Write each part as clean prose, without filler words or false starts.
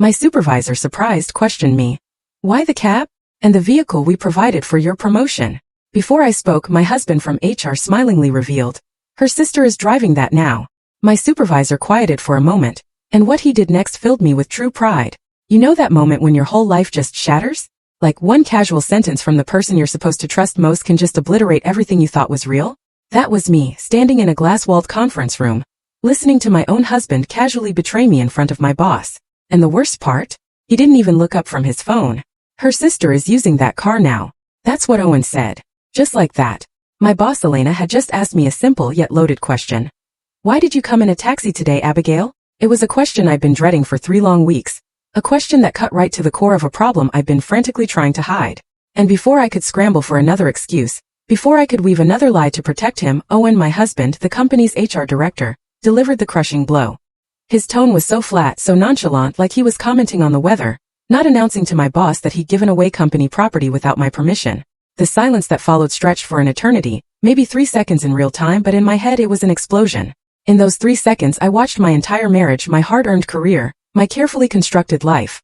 My supervisor, surprised, questioned me. Why the cab? And the vehicle we provided for your promotion? Before I spoke, my husband from HR smilingly revealed. Her sister is driving that now. My supervisor quieted for a moment, and what he did next filled me with true pride. You know that moment when your whole life just shatters? Like one casual sentence from the person you're supposed to trust most can just obliterate everything you thought was real? That was me, standing in a glass-walled conference room, listening to my own husband casually betray me in front of my boss. And the worst part? He didn't even look up from his phone. Her sister is using that car now. That's what Owen said. Just like that. My boss Elena had just asked me a simple yet loaded question. Why did you come in a taxi today, Abigail? It was a question I'd been dreading for 3 long weeks. A question that cut right to the core of a problem I'd been frantically trying to hide. And before I could scramble for another excuse, before I could weave another lie to protect him, Owen, my husband, the company's HR director, delivered the crushing blow. His tone was so flat, so nonchalant, like he was commenting on the weather, not announcing to my boss that he'd given away company property without my permission. The silence that followed stretched for an eternity, maybe 3 seconds in real time, but in my head it was an explosion. In those 3 seconds I watched my entire marriage, my hard-earned career, my carefully constructed life.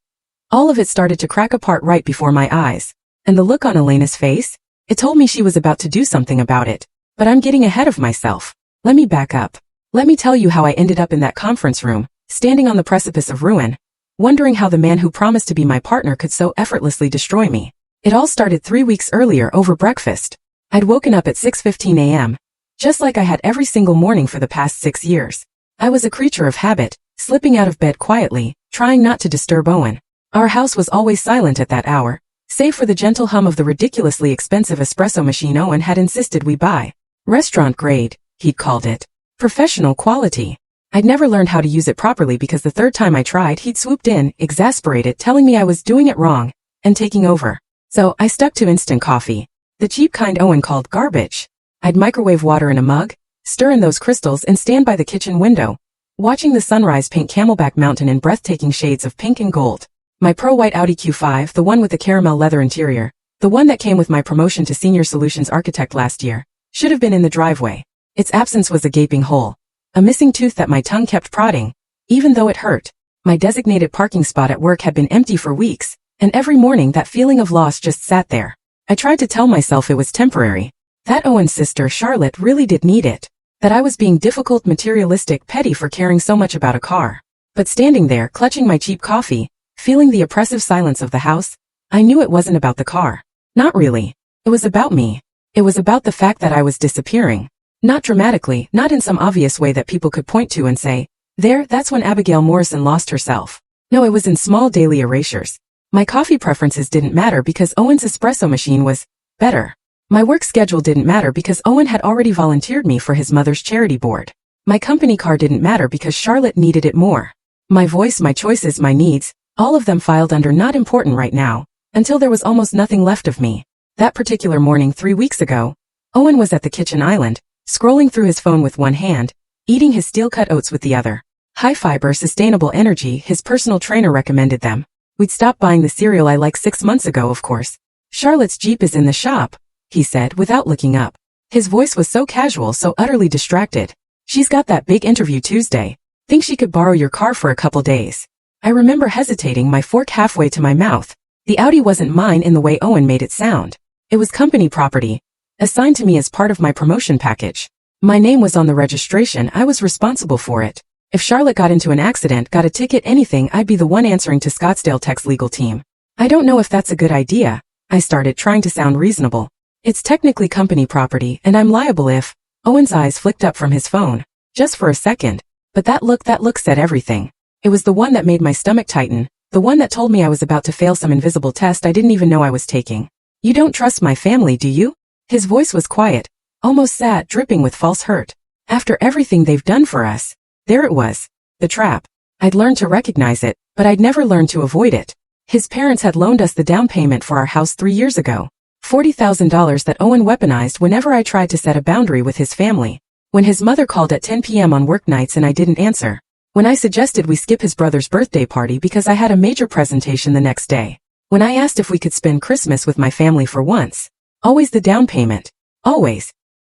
All of it started to crack apart right before my eyes. And the look on Elena's face? It told me she was about to do something about it. But I'm getting ahead of myself. Let me back up. Let me tell you how I ended up in that conference room, standing on the precipice of ruin, wondering how the man who promised to be my partner could so effortlessly destroy me. It all started 3 weeks earlier over breakfast. I'd woken up at 6:15 a.m., just like I had every single morning for the past 6 years. I was a creature of habit, slipping out of bed quietly, trying not to disturb Owen. Our house was always silent at that hour, save for the gentle hum of the ridiculously expensive espresso machine Owen had insisted we buy. Restaurant grade, he'd called it. Professional quality. I'd never learned how to use it properly because the 3rd time I tried he'd swooped in, exasperated, telling me I was doing it wrong, and taking over. So I stuck to instant coffee. The cheap kind Owen called garbage. I'd microwave water in a mug, stir in those crystals and stand by the kitchen window, watching the sunrise paint Camelback Mountain in breathtaking shades of pink and gold. My pro-white Audi Q5, the one with the caramel leather interior, the one that came with my promotion to Senior Solutions Architect last year, should have been in the driveway. Its absence was a gaping hole, a missing tooth that my tongue kept prodding, even though it hurt. My designated parking spot at work had been empty for weeks, and every morning that feeling of loss just sat there. I tried to tell myself it was temporary, that Owen's sister Charlotte really did need it, that I was being difficult, materialistic, petty for caring so much about a car. But standing there, clutching my cheap coffee, feeling the oppressive silence of the house, I knew it wasn't about the car. Not really. It was about me. It was about the fact that I was disappearing. Not dramatically, not in some obvious way that people could point to and say, there, that's when Abigail Morrison lost herself. No, it was in small daily erasures. My coffee preferences didn't matter because Owen's espresso machine was better. My work schedule didn't matter because Owen had already volunteered me for his mother's charity board. My company car didn't matter because Charlotte needed it more. My voice, my choices, my needs, all of them filed under not important right now, until there was almost nothing left of me. That particular morning 3 weeks ago, Owen was at the kitchen island, scrolling through his phone with one hand, eating his steel-cut oats with the other. High fiber, sustainable energy, his personal trainer recommended them. We'd stopped buying the cereal I liked 6 months ago, of course. Charlotte's Jeep is in the shop, he said without looking up. His voice was so casual, so utterly distracted. She's got that big interview Tuesday. Think she could borrow your car for a couple days. I remember hesitating, my fork halfway to my mouth. The Audi wasn't mine in the way Owen made it sound. It was company property, assigned to me as part of my promotion package. My name was on the registration, I was responsible for it. If Charlotte got into an accident, got a ticket, anything, I'd be the one answering to Scottsdale Tech's legal team. I don't know if that's a good idea. I started, trying to sound reasonable. It's technically company property, and I'm liable if... Owen's eyes flicked up from his phone, just for a second. But that look said everything. It was the one that made my stomach tighten, the one that told me I was about to fail some invisible test I didn't even know I was taking. You don't trust my family, do you? His voice was quiet, almost sad, dripping with false hurt. After everything they've done for us. There it was. The trap. I'd learned to recognize it, but I'd never learned to avoid it. His parents had loaned us the down payment for our house 3 years ago. $40,000 that Owen weaponized whenever I tried to set a boundary with his family. When his mother called at 10 p.m. on work nights and I didn't answer. When I suggested we skip his brother's birthday party because I had a major presentation the next day. When I asked if we could spend Christmas with my family for once. Always the down payment. Always.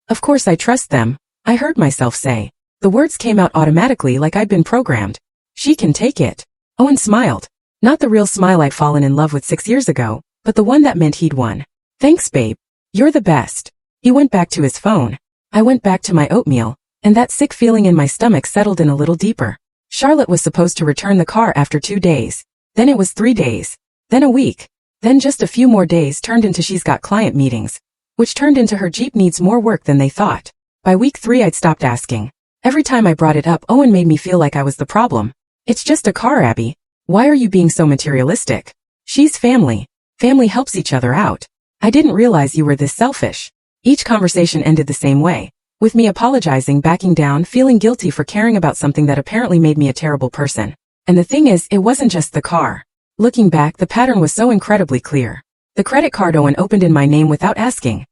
Of course I trust them, I heard myself say. The words came out automatically like I'd been programmed. She can take it. Owen smiled. Not the real smile I'd fallen in love with 6 years ago, but the one that meant he'd won. Thanks, babe. You're the best. He went back to his phone. I went back to my oatmeal, and that sick feeling in my stomach settled in a little deeper. Charlotte was supposed to return the car after 2 days. Then it was 3 days. Then a week. Then just a few more days turned into she's got client meetings, which turned into her Jeep needs more work than they thought. By week 3 I'd stopped asking. Every time I brought it up, Owen made me feel like I was the problem. It's just a car, Abby. Why are you being so materialistic? She's family. Family helps each other out. I didn't realize you were this selfish. Each conversation ended the same way, with me apologizing, backing down, feeling guilty for caring about something that apparently made me a terrible person. And the thing is, it wasn't just the car. Looking back, the pattern was so incredibly clear. The credit card Owen opened in my name without asking.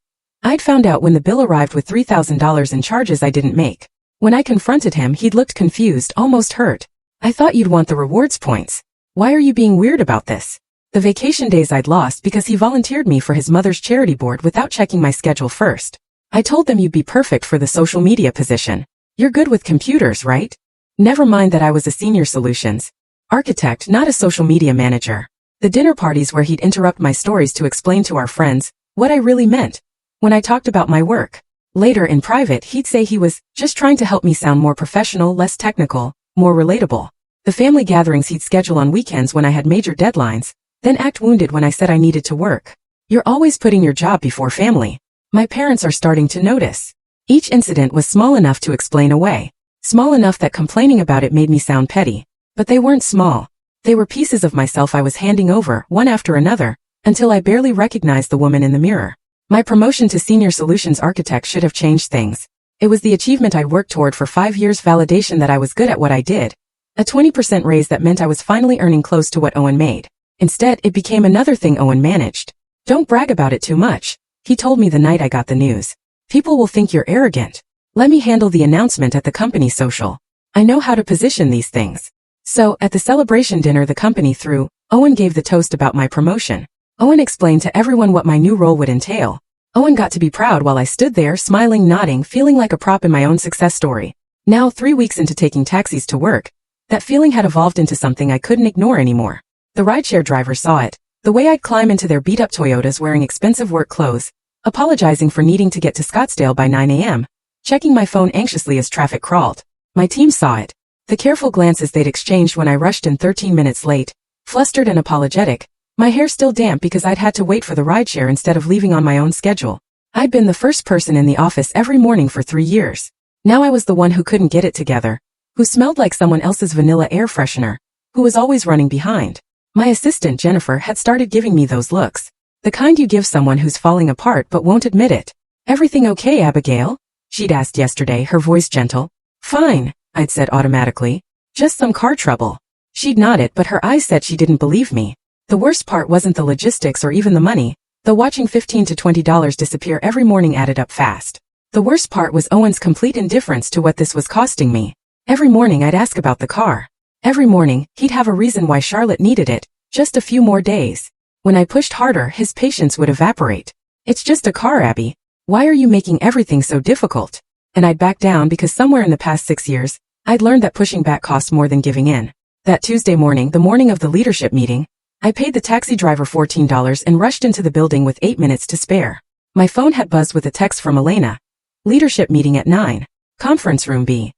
I'd found out when the bill arrived with $3,000 in charges I didn't make. When I confronted him, he'd looked confused, almost hurt. I thought you'd want the rewards points. Why are you being weird about this? The vacation days I'd lost because he volunteered me for his mother's charity board without checking my schedule first. I told them you'd be perfect for the social media position. You're good with computers, right? Never mind that I was a senior solutions architect, not a social media manager. The dinner parties where he'd interrupt my stories to explain to our friends what I really meant when I talked about my work. Later in private, he'd say he was just trying to help me sound more professional, less technical, more relatable. The family gatherings he'd schedule on weekends when I had major deadlines, then act wounded when I said I needed to work. You're always putting your job before family. My parents are starting to notice. Each incident was small enough to explain away. Small enough that complaining about it made me sound petty. But they weren't small. They were pieces of myself I was handing over, one after another, until I barely recognized the woman in the mirror. My promotion to senior solutions architect should have changed things. It was the achievement I'd worked toward for 5 years, validation that I was good at what I did. A 20% raise that meant I was finally earning close to what Owen made. Instead, it became another thing Owen managed. Don't brag about it too much, he told me the night I got the news. People will think you're arrogant. Let me handle the announcement at the company social. I know how to position these things. So, at the celebration dinner the company threw, Owen gave the toast about my promotion. Owen explained to everyone what my new role would entail. Owen got to be proud while I stood there smiling, nodding, feeling like a prop in my own success story. Now, 3 weeks into taking taxis to work, that feeling had evolved into something I couldn't ignore anymore. The rideshare drivers saw it. The way I'd climb into their beat-up Toyotas wearing expensive work clothes, apologizing for needing to get to Scottsdale by 9 a.m., checking my phone anxiously as traffic crawled. My team saw it. The careful glances they'd exchanged when I rushed in 13 minutes late, flustered and apologetic, my hair still damp because I'd had to wait for the rideshare instead of leaving on my own schedule. I'd been the first person in the office every morning for 3 years. Now I was the one who couldn't get it together, who smelled like someone else's vanilla air freshener, who was always running behind. My assistant Jennifer had started giving me those looks. The kind you give someone who's falling apart but won't admit it. Everything okay, Abigail? She'd asked yesterday, her voice gentle. Fine, I'd said automatically. Just some car trouble. She'd nodded, but her eyes said she didn't believe me. The worst part wasn't the logistics or even the money, though watching $15 to $20 disappear every morning added up fast. The worst part was Owen's complete indifference to what this was costing me. Every morning I'd ask about the car. Every morning, he'd have a reason why Charlotte needed it, just a few more days. When I pushed harder, his patience would evaporate. It's just a car, Abby. Why are you making everything so difficult? And I'd back down because somewhere in the past 6 years, I'd learned that pushing back cost more than giving in. That Tuesday morning, the morning of the leadership meeting, I paid the taxi driver $14 and rushed into the building with 8 minutes to spare. My phone had buzzed with a text from Elena. Leadership meeting at 9. Conference room B.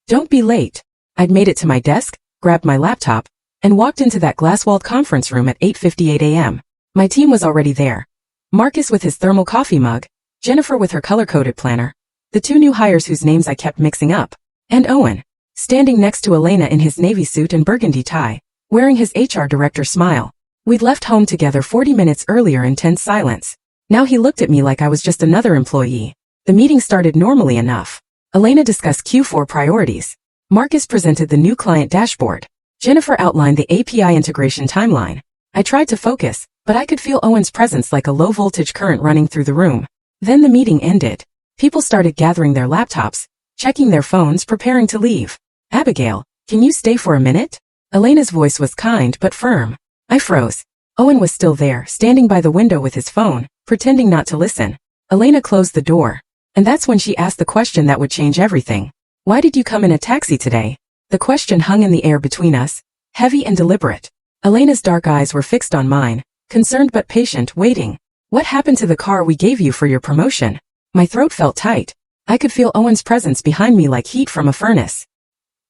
Don't be late. I'd made it to my desk, grabbed my laptop, and walked into that glass-walled conference room at 8:58 a.m. My team was already there. Marcus with his thermal coffee mug, Jennifer with her color-coded planner, the 2 new hires whose names I kept mixing up, and Owen, standing next to Elena in his navy suit and burgundy tie, wearing his HR director smile. We'd left home together 40 minutes earlier in tense silence. Now he looked at me like I was just another employee. The meeting started normally enough. Elena discussed Q4 priorities. Marcus presented the new client dashboard. Jennifer outlined the API integration timeline. I tried to focus, but I could feel Owen's presence like a low-voltage current running through the room. Then the meeting ended. People started gathering their laptops, checking their phones, preparing to leave. Abigail, can you stay for a minute? Elena's voice was kind but firm. I froze. Owen was still there, standing by the window with his phone, pretending not to listen. Elena closed the door. And that's when she asked the question that would change everything. Why did you come in a taxi today? The question hung in the air between us, heavy and deliberate. Elena's dark eyes were fixed on mine, concerned but patient, waiting. What happened to the car we gave you for your promotion? My throat felt tight. I could feel Owen's presence behind me like heat from a furnace.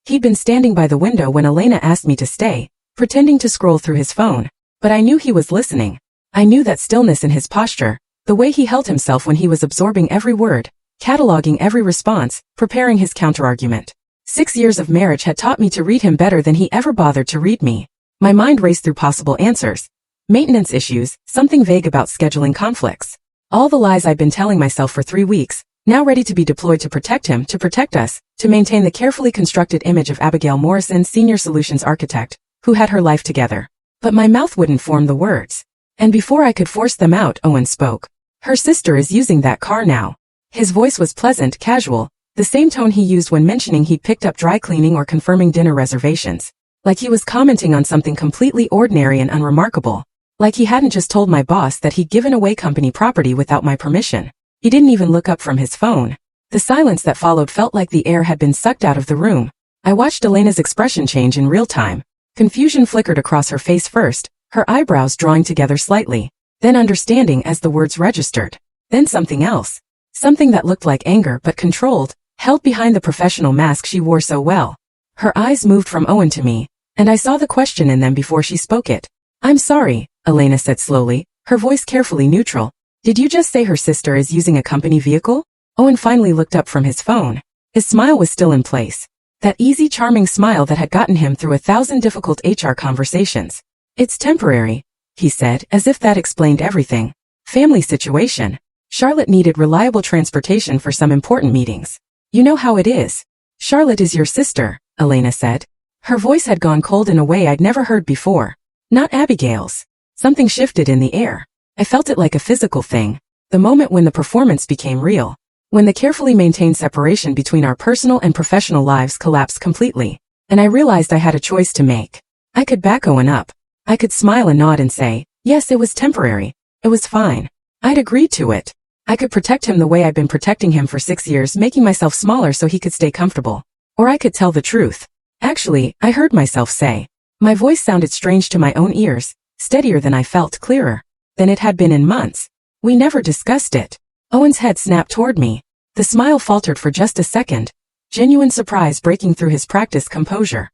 He'd been standing by the window when Elena asked me to stay, pretending to scroll through his phone. But I knew he was listening. I knew that stillness in his posture, the way he held himself when he was absorbing every word, cataloging every response, preparing his counterargument. 6 years of marriage had taught me to read him better than he ever bothered to read me. My mind raced through possible answers. Maintenance issues, something vague about scheduling conflicts. All the lies I'd been telling myself for 3 weeks, now ready to be deployed to protect him, to protect us, to maintain the carefully constructed image of Abigail Morrison, senior solutions architect, who had her life together. But my mouth wouldn't form the words. And before I could force them out, Owen spoke. Her sister is using that car now. His voice was pleasant, casual, the same tone he used when mentioning he'd picked up dry cleaning or confirming dinner reservations. Like he was commenting on something completely ordinary and unremarkable. Like he hadn't just told my boss that he'd given away company property without my permission. He didn't even look up from his phone. The silence that followed felt like the air had been sucked out of the room. I watched Elena's expression change in real time. Confusion flickered across her face first, her eyebrows drawing together slightly. Then understanding as the words registered. Then something else. Something that looked like anger but controlled, held behind the professional mask she wore so well. Her eyes moved from Owen to me, and I saw the question in them before she spoke it. I'm sorry, Elena said slowly, her voice carefully neutral. Did you just say her sister is using a company vehicle? Owen finally looked up from his phone. His smile was still in place. That easy, charming smile that had gotten him through 1,000 difficult HR conversations. It's temporary, he said, as if that explained everything. Family situation. Charlotte needed reliable transportation for some important meetings. You know how it is. Charlotte is your sister, Elena said. Her voice had gone cold in a way I'd never heard before. Not Abigail's. Something shifted in the air. I felt it like a physical thing. The moment when the performance became real. When the carefully maintained separation between our personal and professional lives collapsed completely. And I realized I had a choice to make. I could back Owen up. I could smile and nod and say, yes, it was temporary. It was fine. I'd agreed to it. I could protect him the way I'd been protecting him for 6 years, making myself smaller so he could stay comfortable. Or I could tell the truth. Actually, I heard myself say. My voice sounded strange to my own ears, steadier than I felt, clearer than it had been in months. We never discussed it. Owen's head snapped toward me. The smile faltered for just a second, genuine surprise breaking through his practiced composure.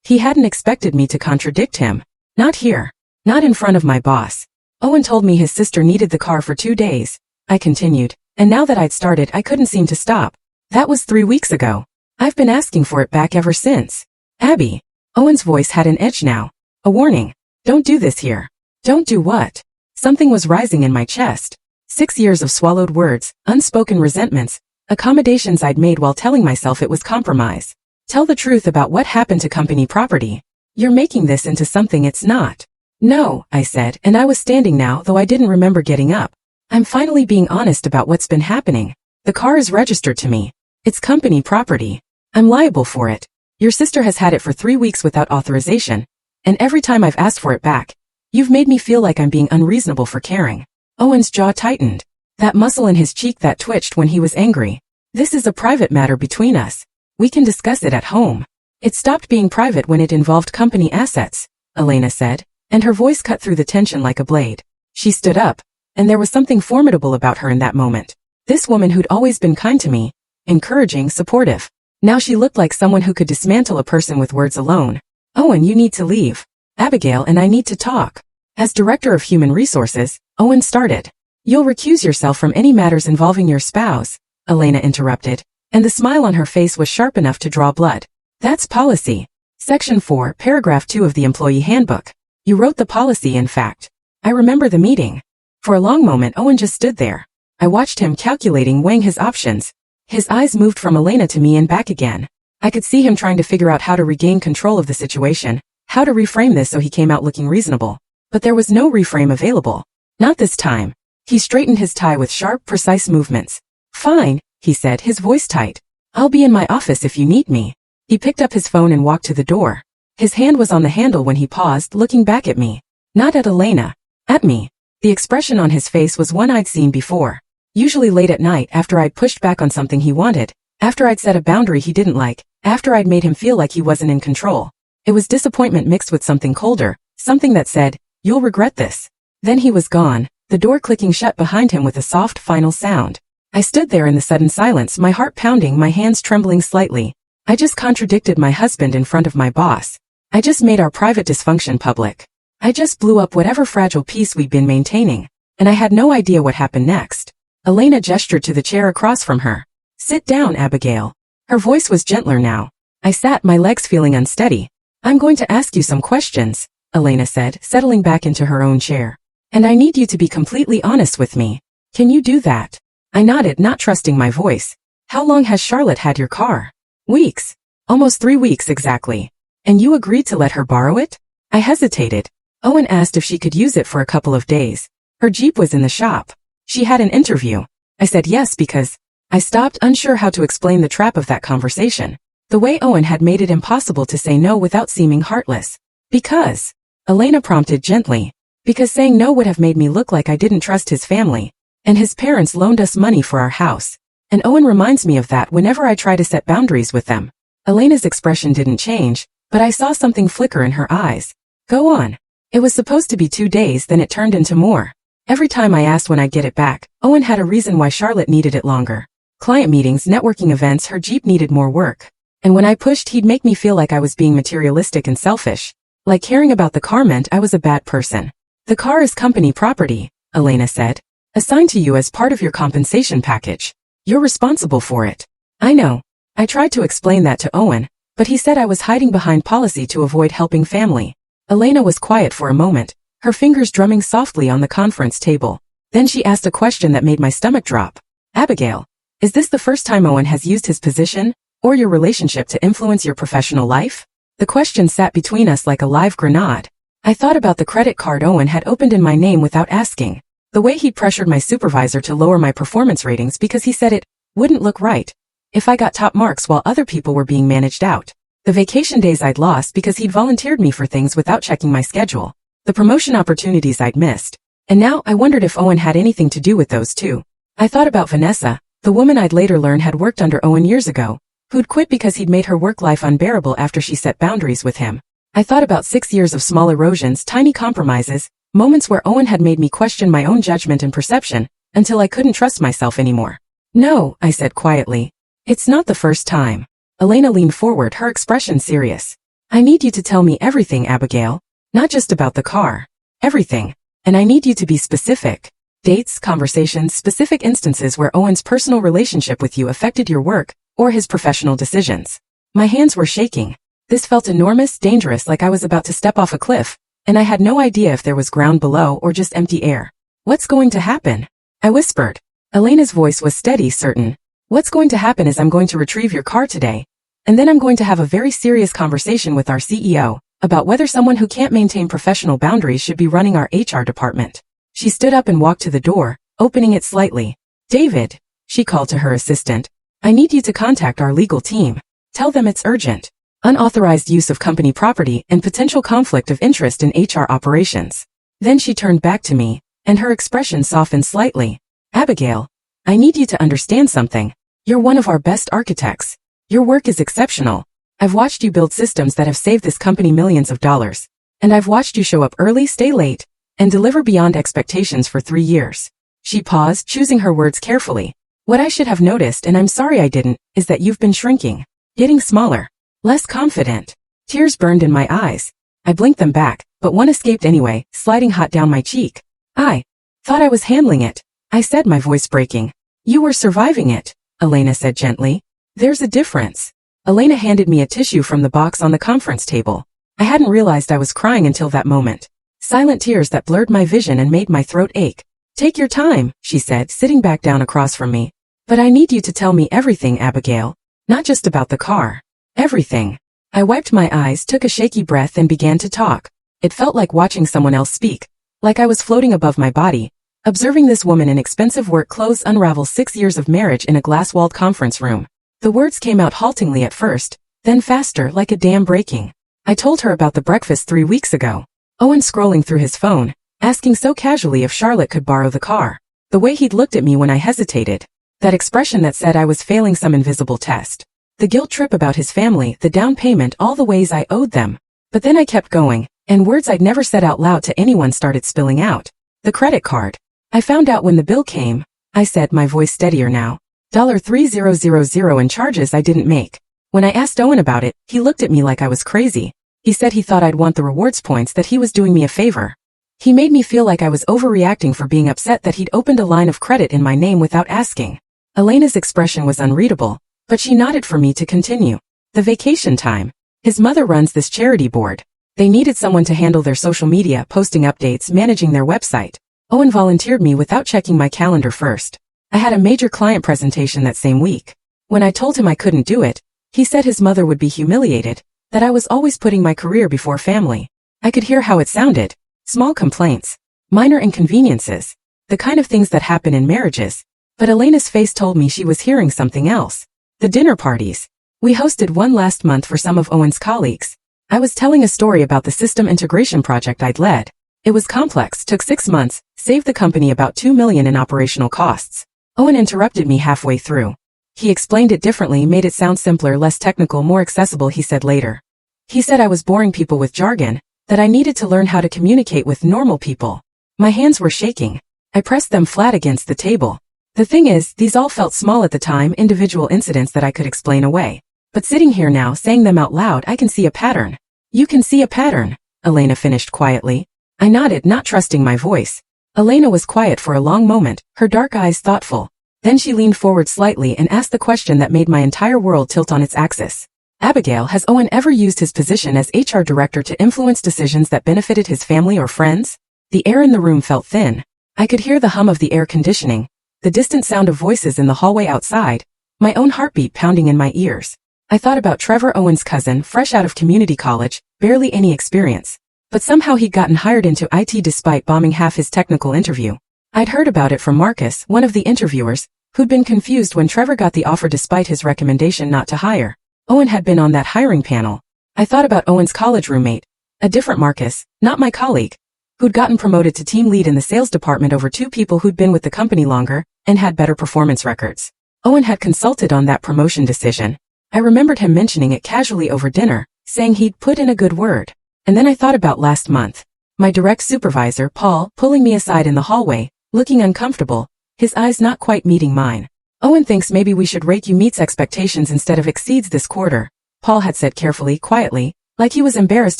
He hadn't expected me to contradict him. Not here. Not in front of my boss. Owen told me his sister needed the car for 2 days, I continued, and now that I'd started I couldn't seem to stop. That was 3 weeks ago. I've been asking for it back ever since. Abby. Owen's voice had an edge now. A warning. Don't do this here. Don't do what? Something was rising in my chest. 6 years of swallowed words, unspoken resentments, accommodations I'd made while telling myself it was compromise. Tell the truth about what happened to company property. You're making this into something it's not. No, I said, and I was standing now, though I didn't remember getting up. I'm finally being honest about what's been happening. The car is registered to me. It's company property. I'm liable for it. Your sister has had it for 3 weeks without authorization, and every time I've asked for it back, you've made me feel like I'm being unreasonable for caring. Owen's jaw tightened. That muscle in his cheek that twitched when he was angry. This is a private matter between us. We can discuss it at home. It stopped being private when it involved company assets, Elena said, and her voice cut through the tension like a blade. She stood up, and there was something formidable about her in that moment. This woman who'd always been kind to me, encouraging, supportive. Now she looked like someone who could dismantle a person with words alone. Owen, you need to leave. Abigail and I need to talk. As Director of Human Resources, Owen started. You'll recuse yourself from any matters involving your spouse, Elena interrupted, and the smile on her face was sharp enough to draw blood. That's policy. Section 4, Paragraph 2 of the Employee Handbook. You wrote the policy, in fact. I remember the meeting. For a long moment Owen just stood there. I watched him calculating, weighing his options. His eyes moved from Elena to me and back again. I could see him trying to figure out how to regain control of the situation, how to reframe this so he came out looking reasonable. But there was no reframe available. Not this time. He straightened his tie with sharp, precise movements. Fine, he said, his voice tight. I'll be in my office if you need me. He picked up his phone and walked to the door. His hand was on the handle when he paused, looking back at me. Not at Elena. At me. The expression on his face was one I'd seen before. Usually late at night after I'd pushed back on something he wanted, after I'd set a boundary he didn't like, after I'd made him feel like he wasn't in control. It was disappointment mixed with something colder, something that said, "You'll regret this." Then he was gone, the door clicking shut behind him with a soft final sound. I stood there in the sudden silence, my heart pounding, my hands trembling slightly. I just contradicted my husband in front of my boss. I just made our private dysfunction public. I just blew up whatever fragile peace we'd been maintaining. And I had no idea what happened next. Elena gestured to the chair across from her. "Sit down, Abigail." Her voice was gentler now. I sat, my legs feeling unsteady. "I'm going to ask you some questions," Elena said, settling back into her own chair. "And I need you to be completely honest with me. Can you do that?" I nodded, not trusting my voice. "How long has Charlotte had your car?" "Weeks. Almost 3 weeks exactly." "And you agreed to let her borrow it?" I hesitated. Owen asked if she could use it for a couple of days. Her Jeep was in the shop. She had an interview. I said yes because I stopped, unsure how to explain the trap of that conversation. The way Owen had made it impossible to say no without seeming heartless. "Because," Elena prompted gently, "because saying no would have made me look like I didn't trust his family. And his parents loaned us money for our house. And Owen reminds me of that whenever I try to set boundaries with them." Elena's expression didn't change, but I saw something flicker in her eyes. "Go on." "It was supposed to be 2 days, then it turned into more. Every time I asked when I'd get it back, Owen had a reason why Charlotte needed it longer. Client meetings, networking events, her Jeep needed more work. And when I pushed, he'd make me feel like I was being materialistic and selfish. Like caring about the car meant I was a bad person." "The car is company property," Elena said. "Assigned to you as part of your compensation package. You're responsible for it." "I know." I tried to explain that to Owen, but he said I was hiding behind policy to avoid helping family. Elena was quiet for a moment, her fingers drumming softly on the conference table. Then she asked a question that made my stomach drop. "Abigail, is this the first time Owen has used his position or your relationship to influence your professional life?" The question sat between us like a live grenade. I thought about the credit card Owen had opened in my name without asking. The way he'd pressured my supervisor to lower my performance ratings because he said it wouldn't look right if I got top marks while other people were being managed out. The vacation days I'd lost because he'd volunteered me for things without checking my schedule. The promotion opportunities I'd missed. And now I wondered if Owen had anything to do with those too. I thought about Vanessa, the woman I'd later learn had worked under Owen years ago, who'd quit because he'd made her work life unbearable after she set boundaries with him. I thought about 6 years of small erosions, tiny compromises, moments where Owen had made me question my own judgment and perception, until I couldn't trust myself anymore. "No," I said quietly. "It's not the first time." Elena leaned forward, her expression serious. "I need you to tell me everything, Abigail. Not just about the car. Everything. And I need you to be specific. Dates, conversations, specific instances where Owen's personal relationship with you affected your work, or his professional decisions." My hands were shaking. This felt enormous, dangerous, like I was about to step off a cliff, and I had no idea if there was ground below or just empty air. "What's going to happen?" I whispered. Elena's voice was steady, certain. "What's going to happen is I'm going to retrieve your car today, and then I'm going to have a very serious conversation with our CEO about whether someone who can't maintain professional boundaries should be running our HR department." She stood up and walked to the door, opening it slightly. "David," she called to her assistant, "I need you to contact our legal team. Tell them it's urgent. Unauthorized use of company property and potential conflict of interest in HR operations." Then she turned back to me, and her expression softened slightly. "Abigail, I need you to understand something. You're one of our best architects. Your work is exceptional. I've watched you build systems that have saved this company millions of dollars. And I've watched you show up early, stay late, and deliver beyond expectations for 3 years." She paused, choosing her words carefully. "What I should have noticed, and I'm sorry I didn't, is that you've been shrinking. Getting smaller. Less confident." Tears burned in my eyes. I blinked them back, but one escaped anyway, sliding hot down my cheek. "I thought I was handling it," I said, my voice breaking. "You were surviving it," Elena said gently. "There's a difference." Elena handed me a tissue from the box on the conference table. I hadn't realized I was crying until that moment. Silent tears that blurred my vision and made my throat ache. "Take your time," she said, sitting back down across from me. "But I need you to tell me everything, Abigail. Not just about the car. Everything." I wiped my eyes, took a shaky breath, and began to talk. It felt like watching someone else speak, like I was floating above my body, observing this woman in expensive work clothes unravel 6 years of marriage in a glass-walled conference room. The words came out haltingly at first, then faster, like a dam breaking. I told her about the breakfast 3 weeks ago. Owen scrolling through his phone, asking so casually if Charlotte could borrow the car. The way he'd looked at me when I hesitated. That expression that said I was failing some invisible test. The guilt trip about his family, the down payment, all the ways I owed them. But then I kept going, And words I'd never said out loud to anyone started spilling out. The credit card. I found out when the bill came. I said, my voice steadier now. $3000 in charges I didn't make. When I asked Owen about it, he looked at me like I was crazy. He said he thought I'd want the rewards points, that he was doing me a favor. He made me feel like I was overreacting for being upset that he'd opened a line of credit in my name without asking. Elena's expression was unreadable, but she nodded for me to continue. The vacation time. His mother runs this charity board. They needed someone to handle their social media, posting updates, managing their website. Owen volunteered me without checking my calendar first. I had a major client presentation that same week. When I told him I couldn't do it, he said his mother would be humiliated, that I was always putting my career before family. I could hear how it sounded. Small complaints. Minor inconveniences. The kind of things that happen in marriages. But Elena's face told me she was hearing something else. The dinner parties. We hosted one last month for some of Owen's colleagues. I was telling a story about the system integration project I'd led. It was complex, took 6 months, saved the company about $2 million in operational costs. Owen interrupted me halfway through. He explained it differently, made it sound simpler, less technical, more accessible, he said later. He said I was boring people with jargon, that I needed to learn how to communicate with normal people. My hands were shaking. I pressed them flat against the table. The thing is, these all felt small at the time, individual incidents that I could explain away. But sitting here now, saying them out loud, I can see a pattern. You can see a pattern, Elena finished quietly. I nodded, not trusting my voice. Elena was quiet for a long moment, her dark eyes thoughtful. Then she leaned forward slightly and asked the question that made my entire world tilt on its axis. Abigail, has Owen ever used his position as HR director to influence decisions that benefited his family or friends? The air in the room felt thin. I could hear the hum of the air conditioning, the distant sound of voices in the hallway outside, my own heartbeat pounding in my ears. I thought about Trevor, Owen's cousin, fresh out of community college, barely any experience. But somehow he'd gotten hired into IT despite bombing half his technical interview. I'd heard about it from Marcus, one of the interviewers, who'd been confused when Trevor got the offer despite his recommendation not to hire. Owen had been on that hiring panel. I thought about Owen's college roommate, a different Marcus, not my colleague, who'd gotten promoted to team lead in the sales department over 2 people who'd been with the company longer and had better performance records. Owen had consulted on that promotion decision. I remembered him mentioning it casually over dinner, saying he'd put in a good word. And then I thought about last month. My direct supervisor, Paul, pulling me aside in the hallway, looking uncomfortable, his eyes not quite meeting mine. Owen thinks maybe we should rate you meets expectations instead of exceeds this quarter, Paul had said carefully, quietly, like he was embarrassed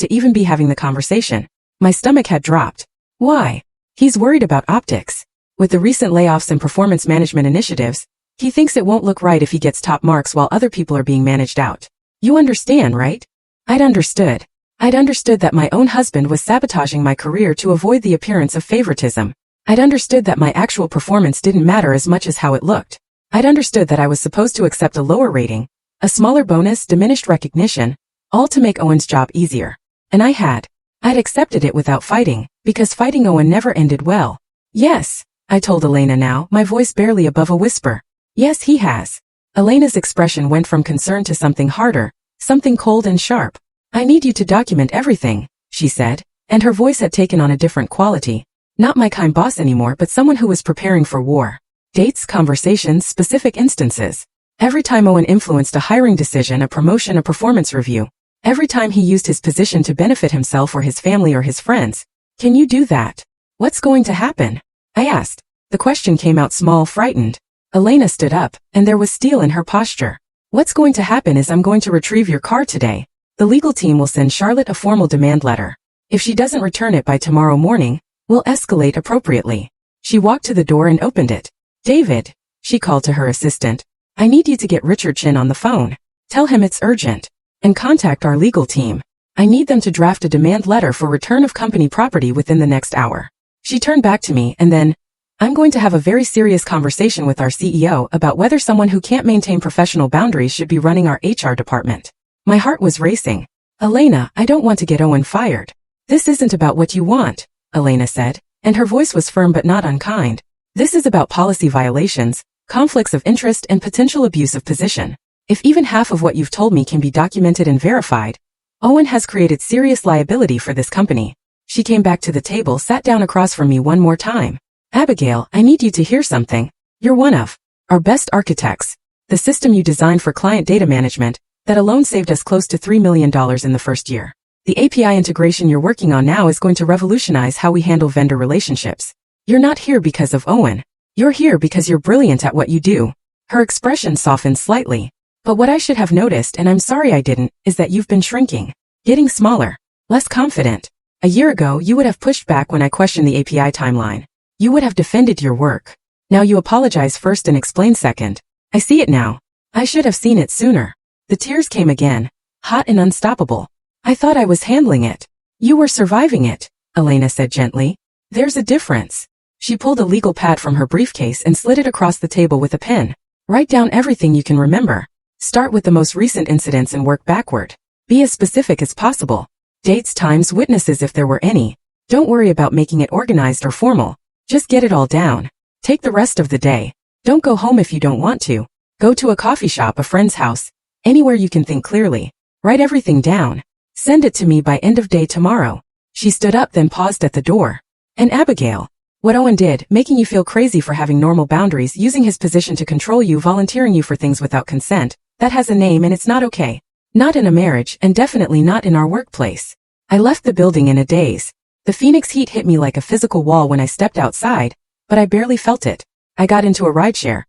to even be having the conversation. My stomach had dropped. Why? He's worried about optics. With the recent layoffs and performance management initiatives, he thinks it won't look right if he gets top marks while other people are being managed out. You understand, right? I'd understood. I'd understood that my own husband was sabotaging my career to avoid the appearance of favoritism. I'd understood that my actual performance didn't matter as much as how it looked. I'd understood that I was supposed to accept a lower rating, a smaller bonus, diminished recognition, all to make Owen's job easier. And I had. I'd accepted it without fighting, because fighting Owen never ended well. Yes, I told Elena now, my voice barely above a whisper. Yes, he has. Elena's expression went from concern to something harder, something cold and sharp. I need you to document everything, she said, and her voice had taken on a different quality. Not my kind boss anymore, but someone who was preparing for war. Dates, conversations, specific instances. Every time Owen influenced a hiring decision, a promotion, a performance review. Every time he used his position to benefit himself or his family or his friends. Can you do that? What's going to happen? I asked. The question came out small, frightened. Elena stood up, and there was steel in her posture. What's going to happen is I'm going to retrieve your car today. The legal team will send Charlotte a formal demand letter. If she doesn't return it by tomorrow morning, we'll escalate appropriately. She walked to the door and opened it. David, she called to her assistant. I need you to get Richard Chin on the phone. Tell him it's urgent. And contact our legal team. I need them to draft a demand letter for return of company property within the next hour. She turned back to me and then, I'm going to have a very serious conversation with our CEO about whether someone who can't maintain professional boundaries should be running our HR department. My heart was racing. Elena, I don't want to get Owen fired. This isn't about what you want, Elena said, and her voice was firm but not unkind. This is about policy violations, conflicts of interest, and potential abuse of position. If even half of what you've told me can be documented and verified, Owen has created serious liability for this company. She came back to the table, sat down across from me one more time. Abigail, I need you to hear something. You're one of our best architects. The system you designed for client data management, that alone saved us close to $3 million in the first year. The API integration you're working on now is going to revolutionize how we handle vendor relationships. You're not here because of Owen. You're here because you're brilliant at what you do. Her expression softened slightly. But what I should have noticed, and I'm sorry I didn't, is that you've been shrinking. Getting smaller. Less confident. A year ago, you would have pushed back when I questioned the API timeline. You would have defended your work. Now you apologize first and explain second. I see it now. I should have seen it sooner. The tears came again. Hot and unstoppable. I thought I was handling it. You were surviving it, Elena said gently. There's a difference. She pulled a legal pad from her briefcase and slid it across the table with a pen. Write down everything you can remember. Start with the most recent incidents and work backward. Be as specific as possible. Dates, times, witnesses if there were any. Don't worry about making it organized or formal. Just get it all down. Take the rest of the day. Don't go home if you don't want to. Go to a coffee shop, a friend's house. Anywhere you can think clearly. Write everything down. Send it to me by end of day tomorrow. She stood up then paused at the door. And Abigail. What Owen did, making you feel crazy for having normal boundaries, using his position to control you, volunteering you for things without consent, that has a name and it's not okay. Not in a marriage and definitely not in our workplace. I left the building in a daze. The Phoenix heat hit me like a physical wall when I stepped outside, but I barely felt it. I got into a rideshare.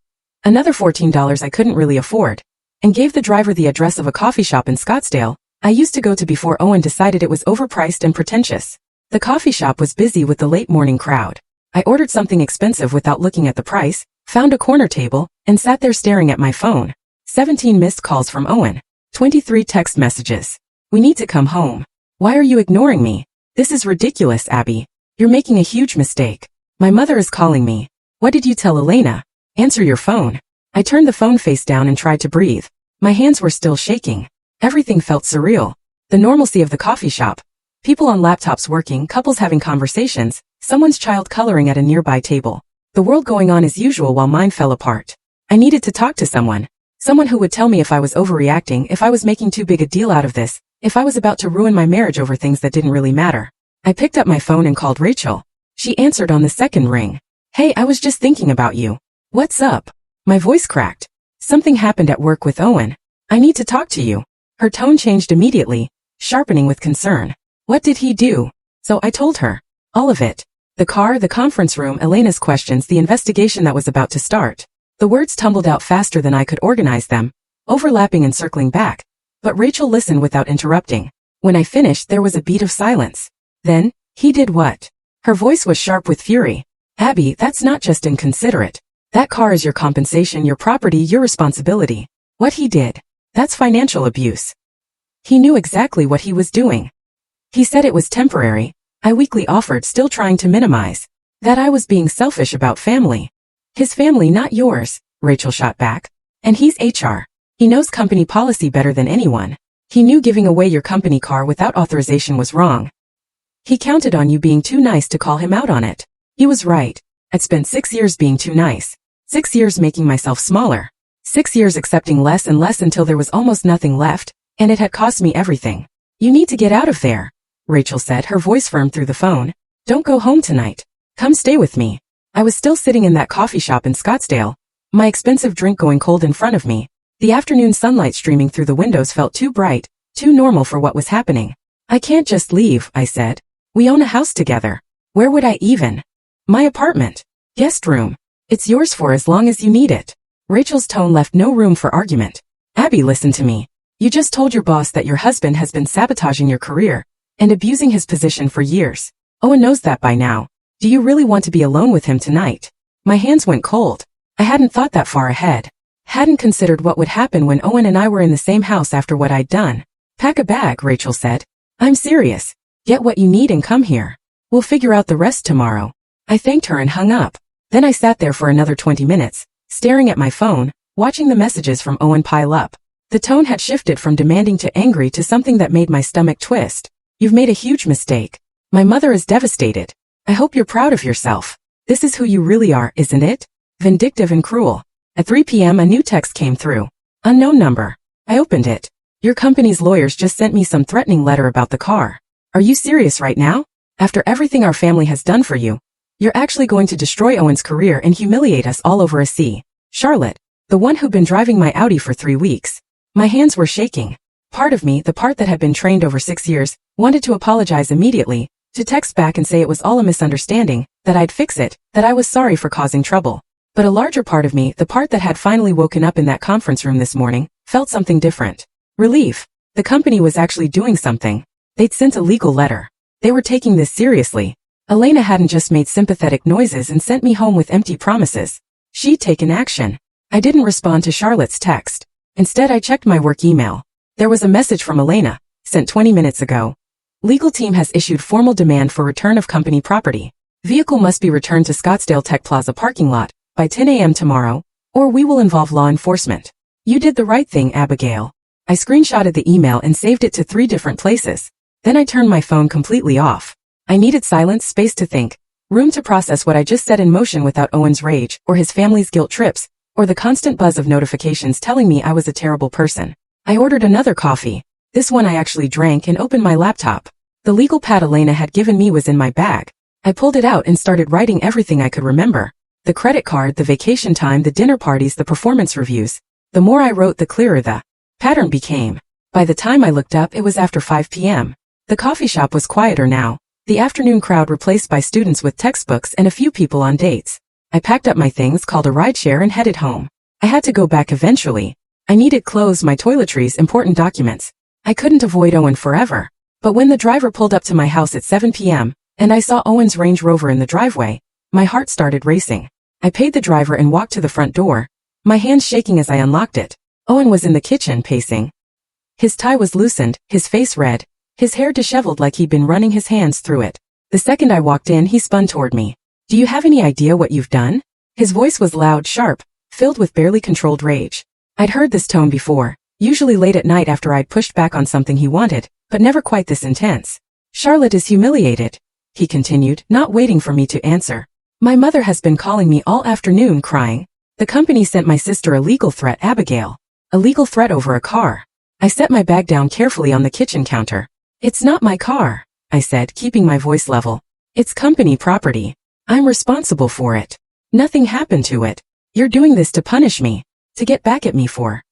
Another $14 I couldn't really afford. And gave the driver the address of a coffee shop in Scottsdale I used to go to before Owen decided it was overpriced and pretentious. The coffee shop was busy with the late morning crowd. I ordered something expensive without looking at the price, found a corner table, and sat there staring at my phone. 17 missed calls from Owen. 23 text messages. We need to come home. Why are you ignoring me? This is ridiculous, Abby. You're making a huge mistake. My mother is calling me. What did you tell Elena? Answer your phone. I turned the phone face down and tried to breathe. My hands were still shaking. Everything felt surreal. The normalcy of the coffee shop. People on laptops working, couples having conversations, someone's child coloring at a nearby table. The world going on as usual while mine fell apart. I needed to talk to someone. Someone who would tell me if I was overreacting, if I was making too big a deal out of this, if I was about to ruin my marriage over things that didn't really matter. I picked up my phone and called Rachel. She answered on the second ring. Hey, I was just thinking about you. What's up? My voice cracked. Something happened at work with Owen. I need to talk to you. Her tone changed immediately, sharpening with concern. What did he do? So I told her. All of it. The car, the conference room, Elena's questions, the investigation that was about to start. The words tumbled out faster than I could organize them, overlapping and circling back. But Rachel listened without interrupting. When I finished, there was a beat of silence. Then, he did what? Her voice was sharp with fury. Abby, that's not just inconsiderate. That car is your compensation, your property, your responsibility. What he did. That's financial abuse. He knew exactly what he was doing. He said it was temporary. I weakly offered, still trying to minimize. That I was being selfish about family. His family, not yours, Rachel shot back. And he's HR. He knows company policy better than anyone. He knew giving away your company car without authorization was wrong. He counted on you being too nice to call him out on it. He was right. I'd spent 6 years being too nice. 6 years making myself smaller. 6 years accepting less and less until there was almost nothing left, and it had cost me everything. You need to get out of there, Rachel said, her voice firm through the phone. Don't go home tonight. Come stay with me. I was still sitting in that coffee shop in Scottsdale, my expensive drink going cold in front of me. The afternoon sunlight streaming through the windows felt too bright, too normal for what was happening. I can't just leave, I said. We own a house together. Where would I even? My apartment. Guest room. It's yours for as long as you need it. Rachel's tone left no room for argument. Abby, listen to me. You just told your boss that your husband has been sabotaging your career and abusing his position for years. Owen knows that by now. Do you really want to be alone with him tonight? My hands went cold. I hadn't thought that far ahead. Hadn't considered what would happen when Owen and I were in the same house after what I'd done. Pack a bag, Rachel said. I'm serious. Get what you need and come here. We'll figure out the rest tomorrow. I thanked her and hung up. Then I sat there for another 20 minutes, staring at my phone, watching the messages from Owen pile up. The tone had shifted from demanding to angry to something that made my stomach twist. You've made a huge mistake. My mother is devastated. I hope you're proud of yourself. This is who you really are, isn't it? Vindictive and cruel. At 3 p.m. a new text came through. Unknown number. I opened it. Your company's lawyers just sent me some threatening letter about the car. Are you serious right now? After everything our family has done for you, you're actually going to destroy Owen's career and humiliate us all over a sea. Charlotte, the one who'd been driving my Audi for 3 weeks. My hands were shaking. Part of me, the part that had been trained over 6 years, wanted to apologize immediately, to text back and say it was all a misunderstanding, that I'd fix it, that I was sorry for causing trouble. But a larger part of me, the part that had finally woken up in that conference room this morning, felt something different. Relief. The company was actually doing something. They'd sent a legal letter. They were taking this seriously. Elena hadn't just made sympathetic noises and sent me home with empty promises. She'd taken action. I didn't respond to Charlotte's text. Instead, I checked my work email. There was a message from Elena, sent 20 minutes ago. Legal team has issued formal demand for return of company property. Vehicle must be returned to Scottsdale Tech Plaza parking lot by 10 a.m. tomorrow, or we will involve law enforcement. You did the right thing, Abigail. I screenshotted the email and saved it to 3 different places. Then I turned my phone completely off. I needed silence, space to think, room to process what I just set in motion without Owen's rage, or his family's guilt trips, or the constant buzz of notifications telling me I was a terrible person. I ordered another coffee. This one I actually drank and opened my laptop. The legal pad Elena had given me was in my bag. I pulled it out and started writing everything I could remember. The credit card, the vacation time, the dinner parties, the performance reviews. The more I wrote, the clearer the pattern became. By the time I looked up, it was after 5 p.m. The coffee shop was quieter now. The afternoon crowd replaced by students with textbooks and a few people on dates. I packed up my things, called a rideshare and headed home. I had to go back eventually. I needed clothes, my toiletries, important documents. I couldn't avoid Owen forever. But when the driver pulled up to my house at 7 p.m., and I saw Owen's Range Rover in the driveway, my heart started racing. I paid the driver and walked to the front door, my hands shaking as I unlocked it. Owen was in the kitchen, pacing. His tie was loosened, his face red, his hair disheveled like he'd been running his hands through it. The second I walked in, he spun toward me. Do you have any idea what you've done? His voice was loud, sharp, filled with barely controlled rage. I'd heard this tone before, usually late at night after I'd pushed back on something he wanted, but never quite this intense. Charlotte is humiliated, he continued, not waiting for me to answer. My mother has been calling me all afternoon, crying. The company sent my sister a legal threat, Abigail. A legal threat over a car. I set my bag down carefully on the kitchen counter. It's not my car, I said, keeping my voice level. It's company property. I'm responsible for it. Nothing happened to it. You're doing this to punish me. To get back at me for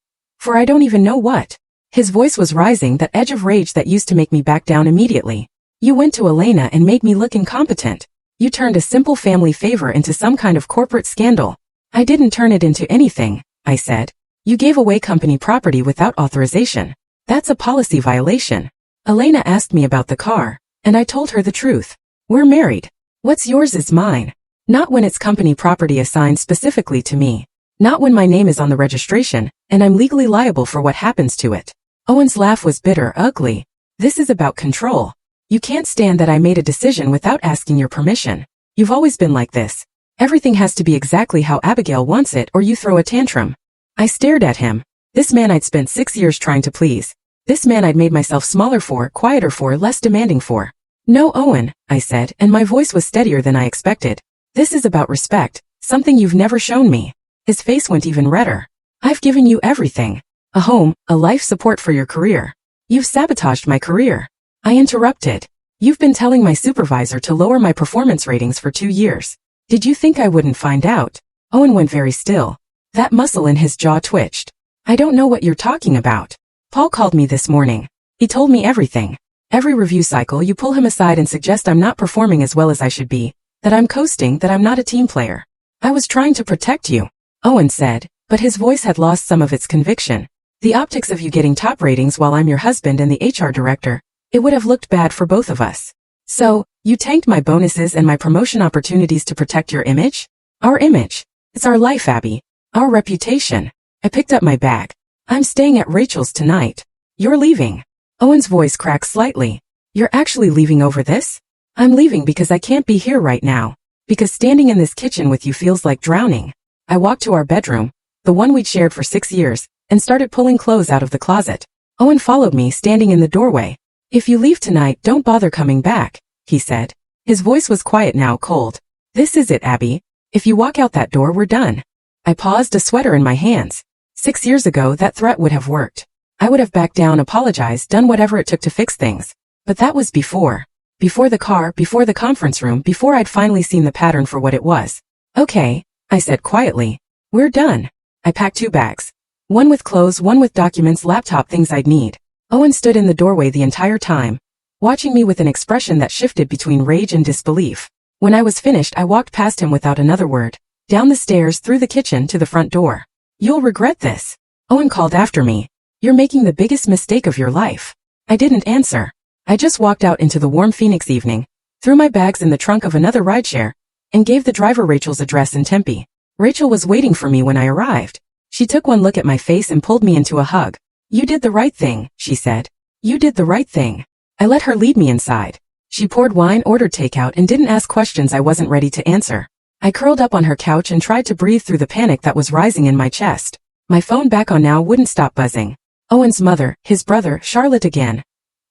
I don't even know what. His voice was rising, that edge of rage that used to make me back down immediately. You went to Elena and made me look incompetent. You turned a simple family favor into some kind of corporate scandal. I didn't turn it into anything, I said. You gave away company property without authorization. That's a policy violation. Elena asked me about the car, and I told her the truth. We're married. What's yours is mine. Not when it's company property assigned specifically to me. Not when my name is on the registration, and I'm legally liable for what happens to it. Owen's laugh was bitter, ugly. This is about control. You can't stand that I made a decision without asking your permission. You've always been like this. Everything has to be exactly how Abigail wants it or you throw a tantrum. I stared at him. This man I'd spent 6 years trying to please. This man I'd made myself smaller for, quieter for, less demanding for. No, Owen, I said, and my voice was steadier than I expected. This is about respect, something you've never shown me. His face went even redder. I've given you everything. A home, a life support for your career. You've sabotaged my career. I interrupted. You've been telling my supervisor to lower my performance ratings for 2 years. Did you think I wouldn't find out? Owen went very still. That muscle in his jaw twitched. I don't know what you're talking about. Paul called me this morning. He told me everything. Every review cycle you pull him aside and suggest I'm not performing as well as I should be, that I'm coasting, that I'm not a team player. I was trying to protect you, Owen said, but his voice had lost some of its conviction. The optics of you getting top ratings while I'm your husband and the HR director, it would have looked bad for both of us. So, you tanked my bonuses and my promotion opportunities to protect your image? Our image. It's our life, Abby. Our reputation. I picked up my bag. I'm staying at Rachel's tonight. You're leaving. Owen's voice cracked slightly. You're actually leaving over this? I'm leaving because I can't be here right now. Because standing in this kitchen with you feels like drowning. I walked to our bedroom, the one we'd shared for 6 years, and started pulling clothes out of the closet. Owen followed me, standing in the doorway. If you leave tonight, don't bother coming back, he said. His voice was quiet now, cold. This is it, Abby. If you walk out that door, we're done. I paused, a sweater in my hands. 6 years ago, that threat would have worked. I would have backed down, apologized, done whatever it took to fix things. But that was before. Before the car, before the conference room, before I'd finally seen the pattern for what it was. Okay, I said quietly. We're done. I packed 2 bags. One with clothes, one with documents, laptop, things I'd need. Owen stood in the doorway the entire time, watching me with an expression that shifted between rage and disbelief. When I was finished, I walked past him without another word, down the stairs, through the kitchen to the front door. "You'll regret this," Owen called after me. "You're making the biggest mistake of your life." I didn't answer. I just walked out into the warm Phoenix evening, threw my bags in the trunk of another rideshare, and gave the driver Rachel's address in Tempe. Rachel was waiting for me when I arrived. She took one look at my face and pulled me into a hug. "You did the right thing," she said. "You did the right thing." I let her lead me inside. She poured wine, ordered takeout, and didn't ask questions I wasn't ready to answer. I curled up on her couch and tried to breathe through the panic that was rising in my chest. My phone, back on now, wouldn't stop buzzing. Owen's mother, his brother, Charlotte again.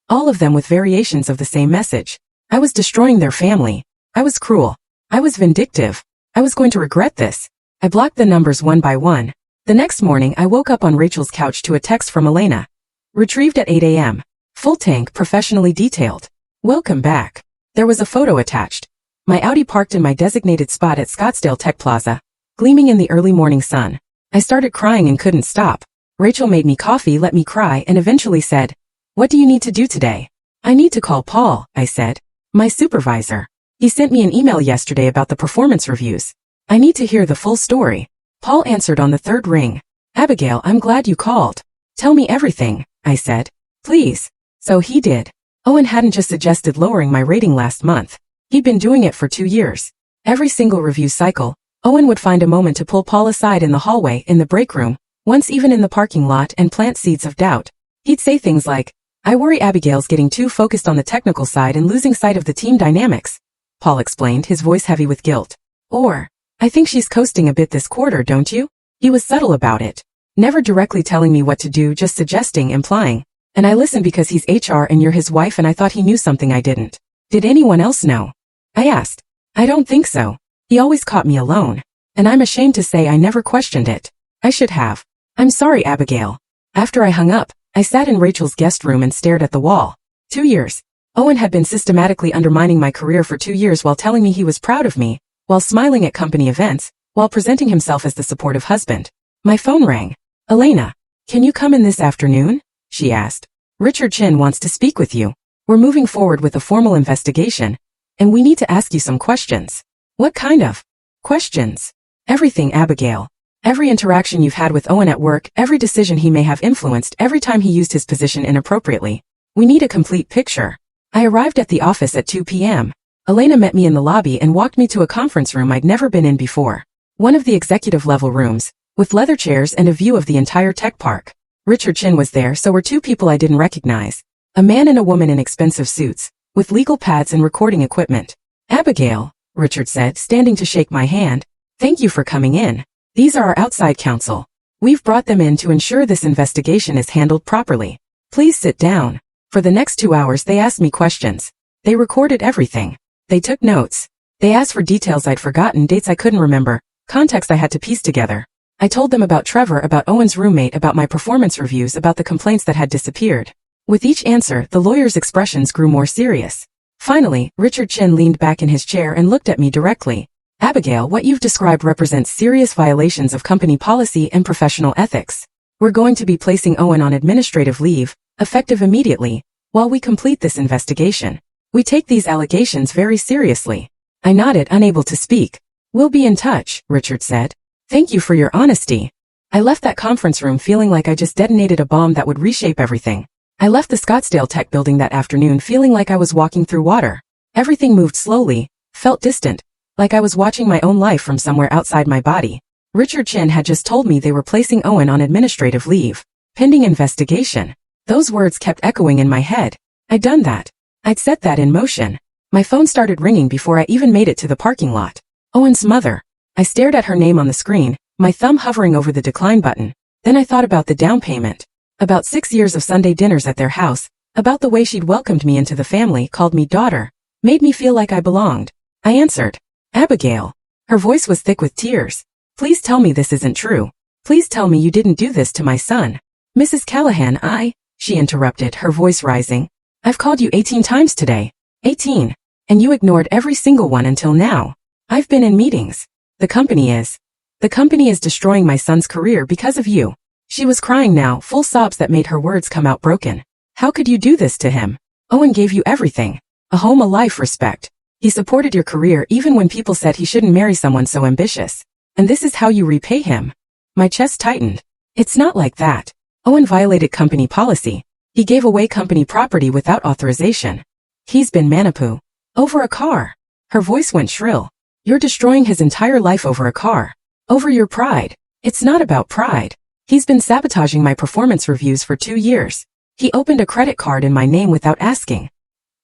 All of them with variations of the same message. I was destroying their family. I was cruel. I was vindictive. I was going to regret this. I blocked the numbers one by one. The next morning, I woke up on Rachel's couch to a text from Elena. Retrieved at 8 a.m. Full tank, professionally detailed. Welcome back. There was a photo attached. My Audi parked in my designated spot at Scottsdale Tech Plaza, gleaming in the early morning sun. I started crying and couldn't stop. Rachel made me coffee, let me cry, and eventually said, "What do you need to do today?" "I need to call Paul," I said. "My supervisor. He sent me an email yesterday about the performance reviews. I need to hear the full story." Paul answered on the third ring. "Abigail, I'm glad you called. Tell me everything," I said. "Please." So he did. Owen hadn't just suggested lowering my rating last month. He'd been doing it for 2 years. Every single review cycle, Owen would find a moment to pull Paul aside in the hallway, in the break room, once even in the parking lot, and plant seeds of doubt. He'd say things like, "I worry Abigail's getting too focused on the technical side and losing sight of the team dynamics," Paul explained, his voice heavy with guilt. Or, "I think she's coasting a bit this quarter, don't you?" He was subtle about it. Never directly telling me what to do, just suggesting, implying. "And I listen because he's HR and you're his wife, and I thought he knew something I didn't." "Did anyone else know?" I asked. "I don't think so. He always caught me alone. And I'm ashamed to say I never questioned it. I should have. I'm sorry, Abigail." After I hung up, I sat in Rachel's guest room and stared at the wall. 2 years. Owen had been systematically undermining my career for 2 years while telling me he was proud of me, while smiling at company events, while presenting himself as the supportive husband. My phone rang. "Elena, can you come in this afternoon?" she asked. "Richard Chin wants to speak with you. We're moving forward with a formal investigation, and we need to ask you some questions." "What kind of questions?" "Everything, Abigail. Every interaction you've had with Owen at work, every decision he may have influenced, every time he used his position inappropriately. We need a complete picture." I arrived at the office at 2 p.m. Elena met me in the lobby and walked me to a conference room I'd never been in before. One of the executive-level rooms, with leather chairs and a view of the entire tech park. Richard Chin was there, so were 2 people I didn't recognize. A man and a woman in expensive suits, with legal pads and recording equipment. "Abigail," Richard said, standing to shake my hand, "thank you for coming in. These are our outside counsel. We've brought them in to ensure this investigation is handled properly. Please sit down." For the next 2 hours they asked me questions. They recorded everything. They took notes. They asked for details I'd forgotten, dates I couldn't remember, context I had to piece together. I told them about Trevor, about Owen's roommate, about my performance reviews, about the complaints that had disappeared. With each answer, the lawyer's expressions grew more serious. Finally, Richard Chin leaned back in his chair and looked at me directly. "Abigail, what you've described represents serious violations of company policy and professional ethics. We're going to be placing Owen on administrative leave, effective immediately, while we complete this investigation. We take these allegations very seriously." I nodded, unable to speak. "We'll be in touch," Richard said. "Thank you for your honesty." I left that conference room feeling like I just detonated a bomb that would reshape everything. I left the Scottsdale Tech building that afternoon feeling like I was walking through water. Everything moved slowly, felt distant, like I was watching my own life from somewhere outside my body. Richard Chin had just told me they were placing Owen on administrative leave, pending investigation. Those words kept echoing in my head. I'd done that. I'd set that in motion. My phone started ringing before I even made it to the parking lot. Owen's mother. I stared at her name on the screen, my thumb hovering over the decline button. Then I thought about the down payment. About 6 years of Sunday dinners at their house, about the way she'd welcomed me into the family, called me daughter, made me feel like I belonged. I answered, "Abigail." Her voice was thick with tears. "Please tell me this isn't true. Please tell me you didn't do this to my son." "Mrs. Callahan, she interrupted, her voice rising. "I've called you 18 times today. 18. And you ignored every single one until now. I've been in meetings. The company is destroying my son's career because of you." She was crying now, full sobs that made her words come out broken. How could you do this to him? Owen gave you everything. A home, a life, respect. He supported your career even when people said he shouldn't marry someone so ambitious. And this is how you repay him? My chest tightened. It's not like that. Owen violated company policy. He gave away company property without authorization. He's been manipulated. Over a car. Her voice went shrill. You're destroying his entire life over a car. Over your pride. It's not about pride. He's been sabotaging my performance reviews for 2 years. He opened a credit card in my name without asking.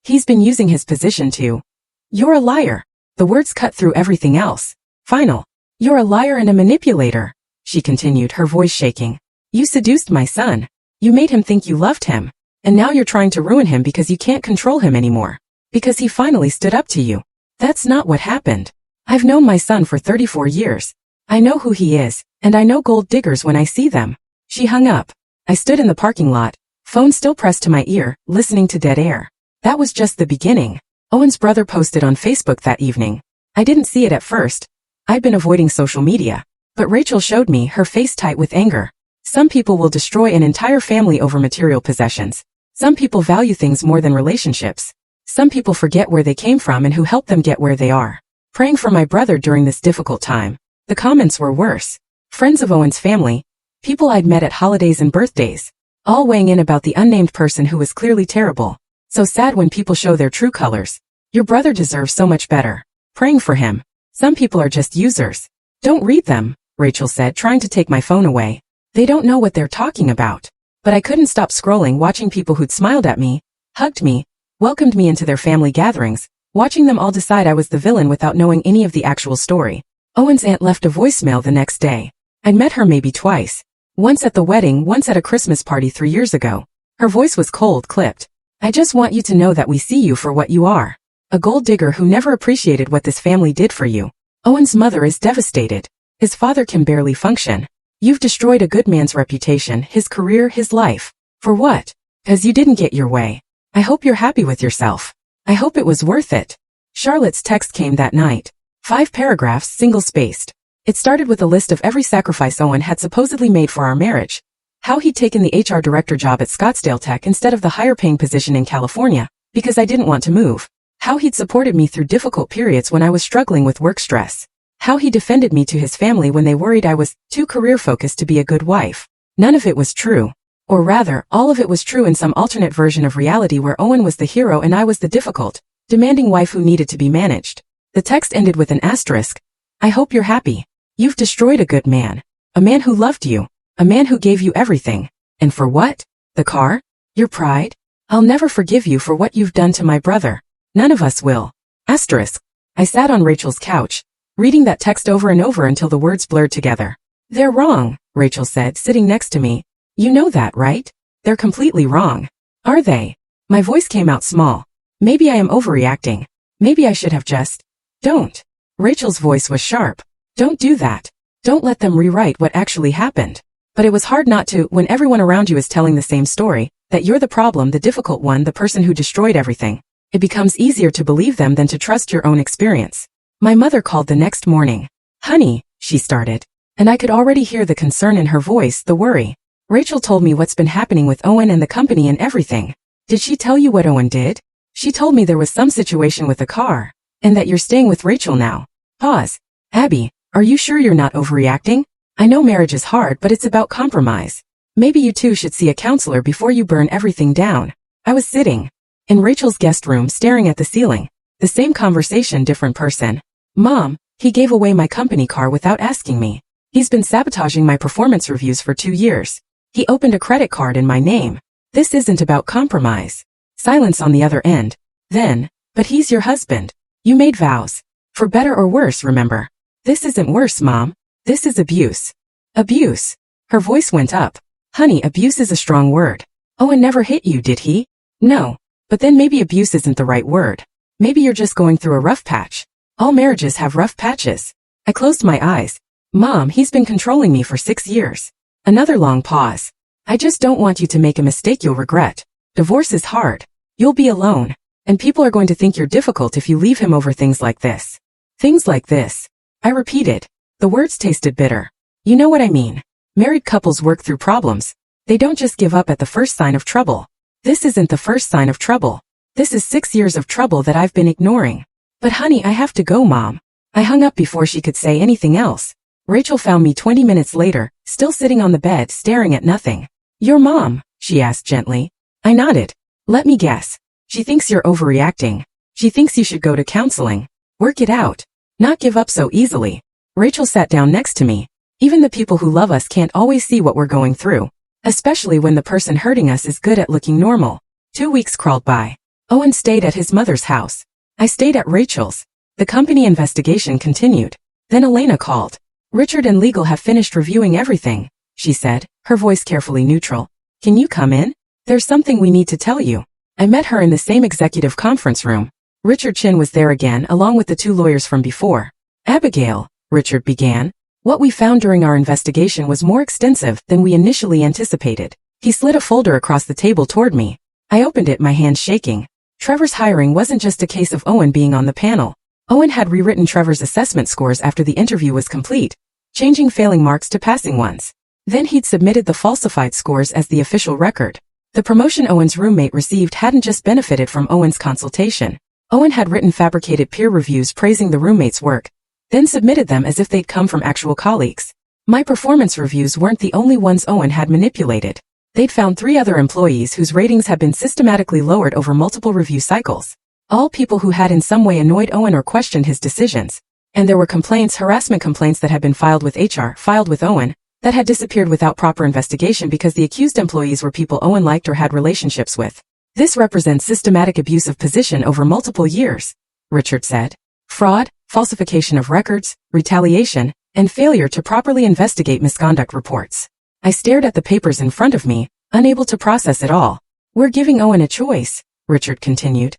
He's been using his position to. You're a liar. The words cut through everything else. Final. You're a liar and a manipulator, she continued, her voice shaking. You seduced my son. You made him think you loved him. And now you're trying to ruin him because you can't control him anymore. Because he finally stood up to you. That's not what happened. I've known my son for 34 years. I know who he is, and I know gold diggers when I see them. She hung up. I stood in the parking lot, phone still pressed to my ear, listening to dead air. That was just the beginning. Owen's brother posted on Facebook that evening. I didn't see it at first. I'd been avoiding social media. But Rachel showed me, her face tight with anger. Some people will destroy an entire family over material possessions. Some people value things more than relationships. Some people forget where they came from and who helped them get where they are. Praying for my brother during this difficult time. The comments were worse. Friends of Owen's family, people I'd met at holidays and birthdays, all weighing in about the unnamed person who was clearly terrible. So sad when people show their true colors. Your brother deserves so much better. Praying for him. Some people are just users. Don't read them, Rachel said, trying to take my phone away. They don't know what they're talking about. But I couldn't stop scrolling, watching people who'd smiled at me, hugged me, welcomed me into their family gatherings, watching them all decide I was the villain without knowing any of the actual story. Owen's aunt left a voicemail the next day. I'd met her maybe twice. Once at the wedding, once at a Christmas party 3 years ago. Her voice was cold, clipped. I just want you to know that we see you for what you are. A gold digger who never appreciated what this family did for you. Owen's mother is devastated. His father can barely function. You've destroyed a good man's reputation, his career, his life. For what? 'Cause you didn't get your way. I hope you're happy with yourself. I hope it was worth it. Charlotte's text came that night. 5 paragraphs, single-spaced. It started with a list of every sacrifice Owen had supposedly made for our marriage. How he'd taken the HR director job at Scottsdale Tech instead of the higher-paying position in California, because I didn't want to move. How he'd supported me through difficult periods when I was struggling with work stress. How he defended me to his family when they worried I was too career-focused to be a good wife. None of it was true. Or rather, all of it was true in some alternate version of reality where Owen was the hero and I was the difficult, demanding wife who needed to be managed. The text ended with an asterisk. I hope you're happy. You've destroyed a good man. A man who loved you. A man who gave you everything. And for what? The car? Your pride? I'll never forgive you for what you've done to my brother. None of us will. Asterisk. I sat on Rachel's couch, reading that text over and over until the words blurred together. They're wrong, Rachel said, sitting next to me. You know that, right? They're completely wrong. Are they? My voice came out small. Maybe I am overreacting. Maybe I should have just. Don't. Rachel's voice was sharp. Don't do that. Don't let them rewrite what actually happened. But it was hard not to when everyone around you is telling the same story, that you're the problem, the difficult one, the person who destroyed everything. It becomes easier to believe them than to trust your own experience. My mother called the next morning. Honey, she started. And I could already hear the concern in her voice, the worry. Rachel told me what's been happening with Owen and the company and everything. Did she tell you what Owen did? She told me there was some situation with the car, and that you're staying with Rachel now. Pause. Abby, are you sure you're not overreacting? I know marriage is hard, but it's about compromise. Maybe you two should see a counselor before you burn everything down. I was sitting in Rachel's guest room staring at the ceiling. The same conversation, different person. Mom, he gave away my company car without asking me. He's been sabotaging my performance reviews for 2 years. He opened a credit card in my name. This isn't about compromise. Silence on the other end. Then, but he's your husband. You made vows. For better or worse, remember. This isn't worse, Mom. This is abuse. Abuse. Her voice went up. Honey, abuse is a strong word. Owen never hit you, did he? No. But then maybe abuse isn't the right word. Maybe you're just going through a rough patch. All marriages have rough patches. I closed my eyes. Mom, he's been controlling me for 6 years. Another long pause. I just don't want you to make a mistake you'll regret. Divorce is hard. You'll be alone. And people are going to think you're difficult if you leave him over things like this. Things like this. I repeated. The words tasted bitter. You know what I mean. Married couples work through problems. They don't just give up at the first sign of trouble. This isn't the first sign of trouble. This is 6 years of trouble that I've been ignoring. But honey, I have to go, Mom. I hung up before she could say anything else. Rachel found me 20 minutes later, still sitting on the bed staring at nothing. Your mom? She asked gently. I nodded. Let me guess. She thinks you're overreacting. She thinks you should go to counseling. Work it out. Not give up so easily. Rachel sat down next to me. Even the people who love us can't always see what we're going through. Especially when the person hurting us is good at looking normal. 2 weeks crawled by. Owen stayed at his mother's house. I stayed at Rachel's. The company investigation continued. Then Elena called. Richard and legal have finished reviewing everything, she said, her voice carefully neutral. Can you come in? There's something we need to tell you. I met her in the same executive conference room. Richard Chin was there again along with the 2 lawyers from before. Abigail, Richard began. What we found during our investigation was more extensive than we initially anticipated. He slid a folder across the table toward me. I opened it, my hands shaking. Trevor's hiring wasn't just a case of Owen being on the panel. Owen had rewritten Trevor's assessment scores after the interview was complete, changing failing marks to passing ones. Then he'd submitted the falsified scores as the official record. The promotion Owen's roommate received hadn't just benefited from Owen's consultation. Owen had written fabricated peer reviews praising the roommate's work, then submitted them as if they'd come from actual colleagues. My performance reviews weren't the only ones Owen had manipulated. They'd found 3 other employees whose ratings had been systematically lowered over multiple review cycles. All people who had in some way annoyed Owen or questioned his decisions. And there were complaints, harassment complaints that had been filed with Owen, that had disappeared without proper investigation because the accused employees were people Owen liked or had relationships with. This represents systematic abuse of position over multiple years, Richard said. Fraud, falsification of records, retaliation, and failure to properly investigate misconduct reports. I stared at the papers in front of me, unable to process it all. We're giving Owen a choice, Richard continued.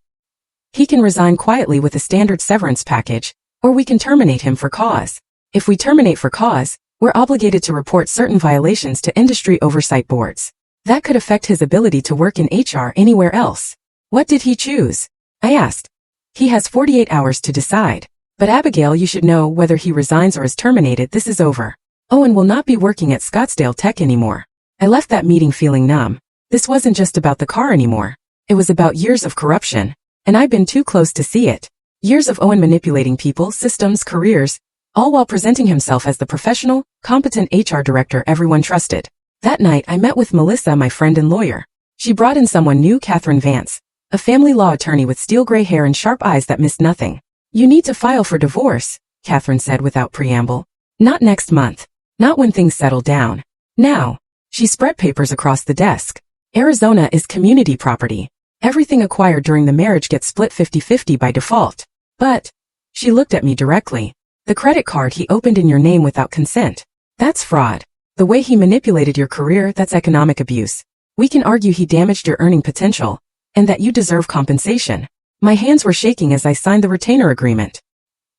He can resign quietly with a standard severance package, or we can terminate him for cause. If we terminate for cause, we're obligated to report certain violations to industry oversight boards. That could affect his ability to work in HR anywhere else. What did he choose? I asked. He has 48 hours to decide. But Abigail, you should know whether he resigns or is terminated, this is over. Owen will not be working at Scottsdale Tech anymore. I left that meeting feeling numb. This wasn't just about the car anymore. It was about years of corruption. And I'd been too close to see it. Years of Owen manipulating people, systems, careers, all while presenting himself as the professional, competent HR director everyone trusted. That night I met with Melissa, my friend and lawyer. She brought in someone new, Catherine Vance, a family law attorney with steel gray hair and sharp eyes that missed nothing. You need to file for divorce, Catherine said without preamble. Not next month. Not when things settle down. Now. She spread papers across the desk. Arizona is community property. Everything acquired during the marriage gets split 50-50 by default. But, she looked at me directly. The credit card he opened in your name without consent. That's fraud. The way he manipulated your career, that's economic abuse. We can argue he damaged your earning potential, and that you deserve compensation. My hands were shaking as I signed the retainer agreement.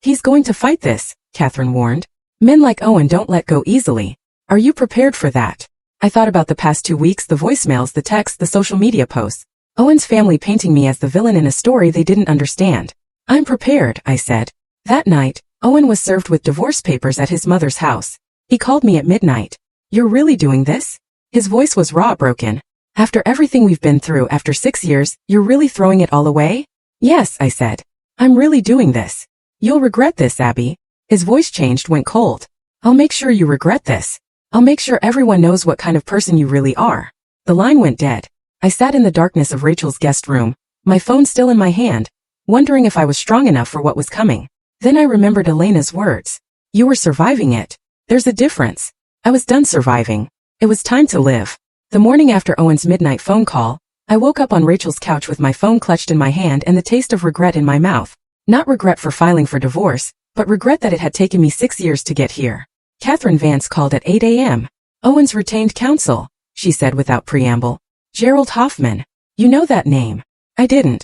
He's going to fight this, Catherine warned. Men like Owen don't let go easily. Are you prepared for that? I thought about the past 2 weeks, the voicemails, the texts, the social media posts. Owen's family painting me as the villain in a story they didn't understand. I'm prepared, I said. That night, Owen was served with divorce papers at his mother's house. He called me at midnight. You're really doing this? His voice was raw, broken. After everything we've been through, after 6 years, you're really throwing it all away? Yes, I said. I'm really doing this. You'll regret this, Abby. His voice changed, went cold. I'll make sure you regret this. I'll make sure everyone knows what kind of person you really are. The line went dead. I sat in the darkness of Rachel's guest room, my phone still in my hand, wondering if I was strong enough for what was coming. Then I remembered Elena's words. You were surviving it. There's a difference. I was done surviving. It was time to live. The morning after Owen's midnight phone call, I woke up on Rachel's couch with my phone clutched in my hand and the taste of regret in my mouth. Not regret for filing for divorce, but regret that it had taken me 6 years to get here. Catherine Vance called at 8 a.m. Owen's retained counsel, she said without preamble. Gerald Hoffman. You know that name. I didn't.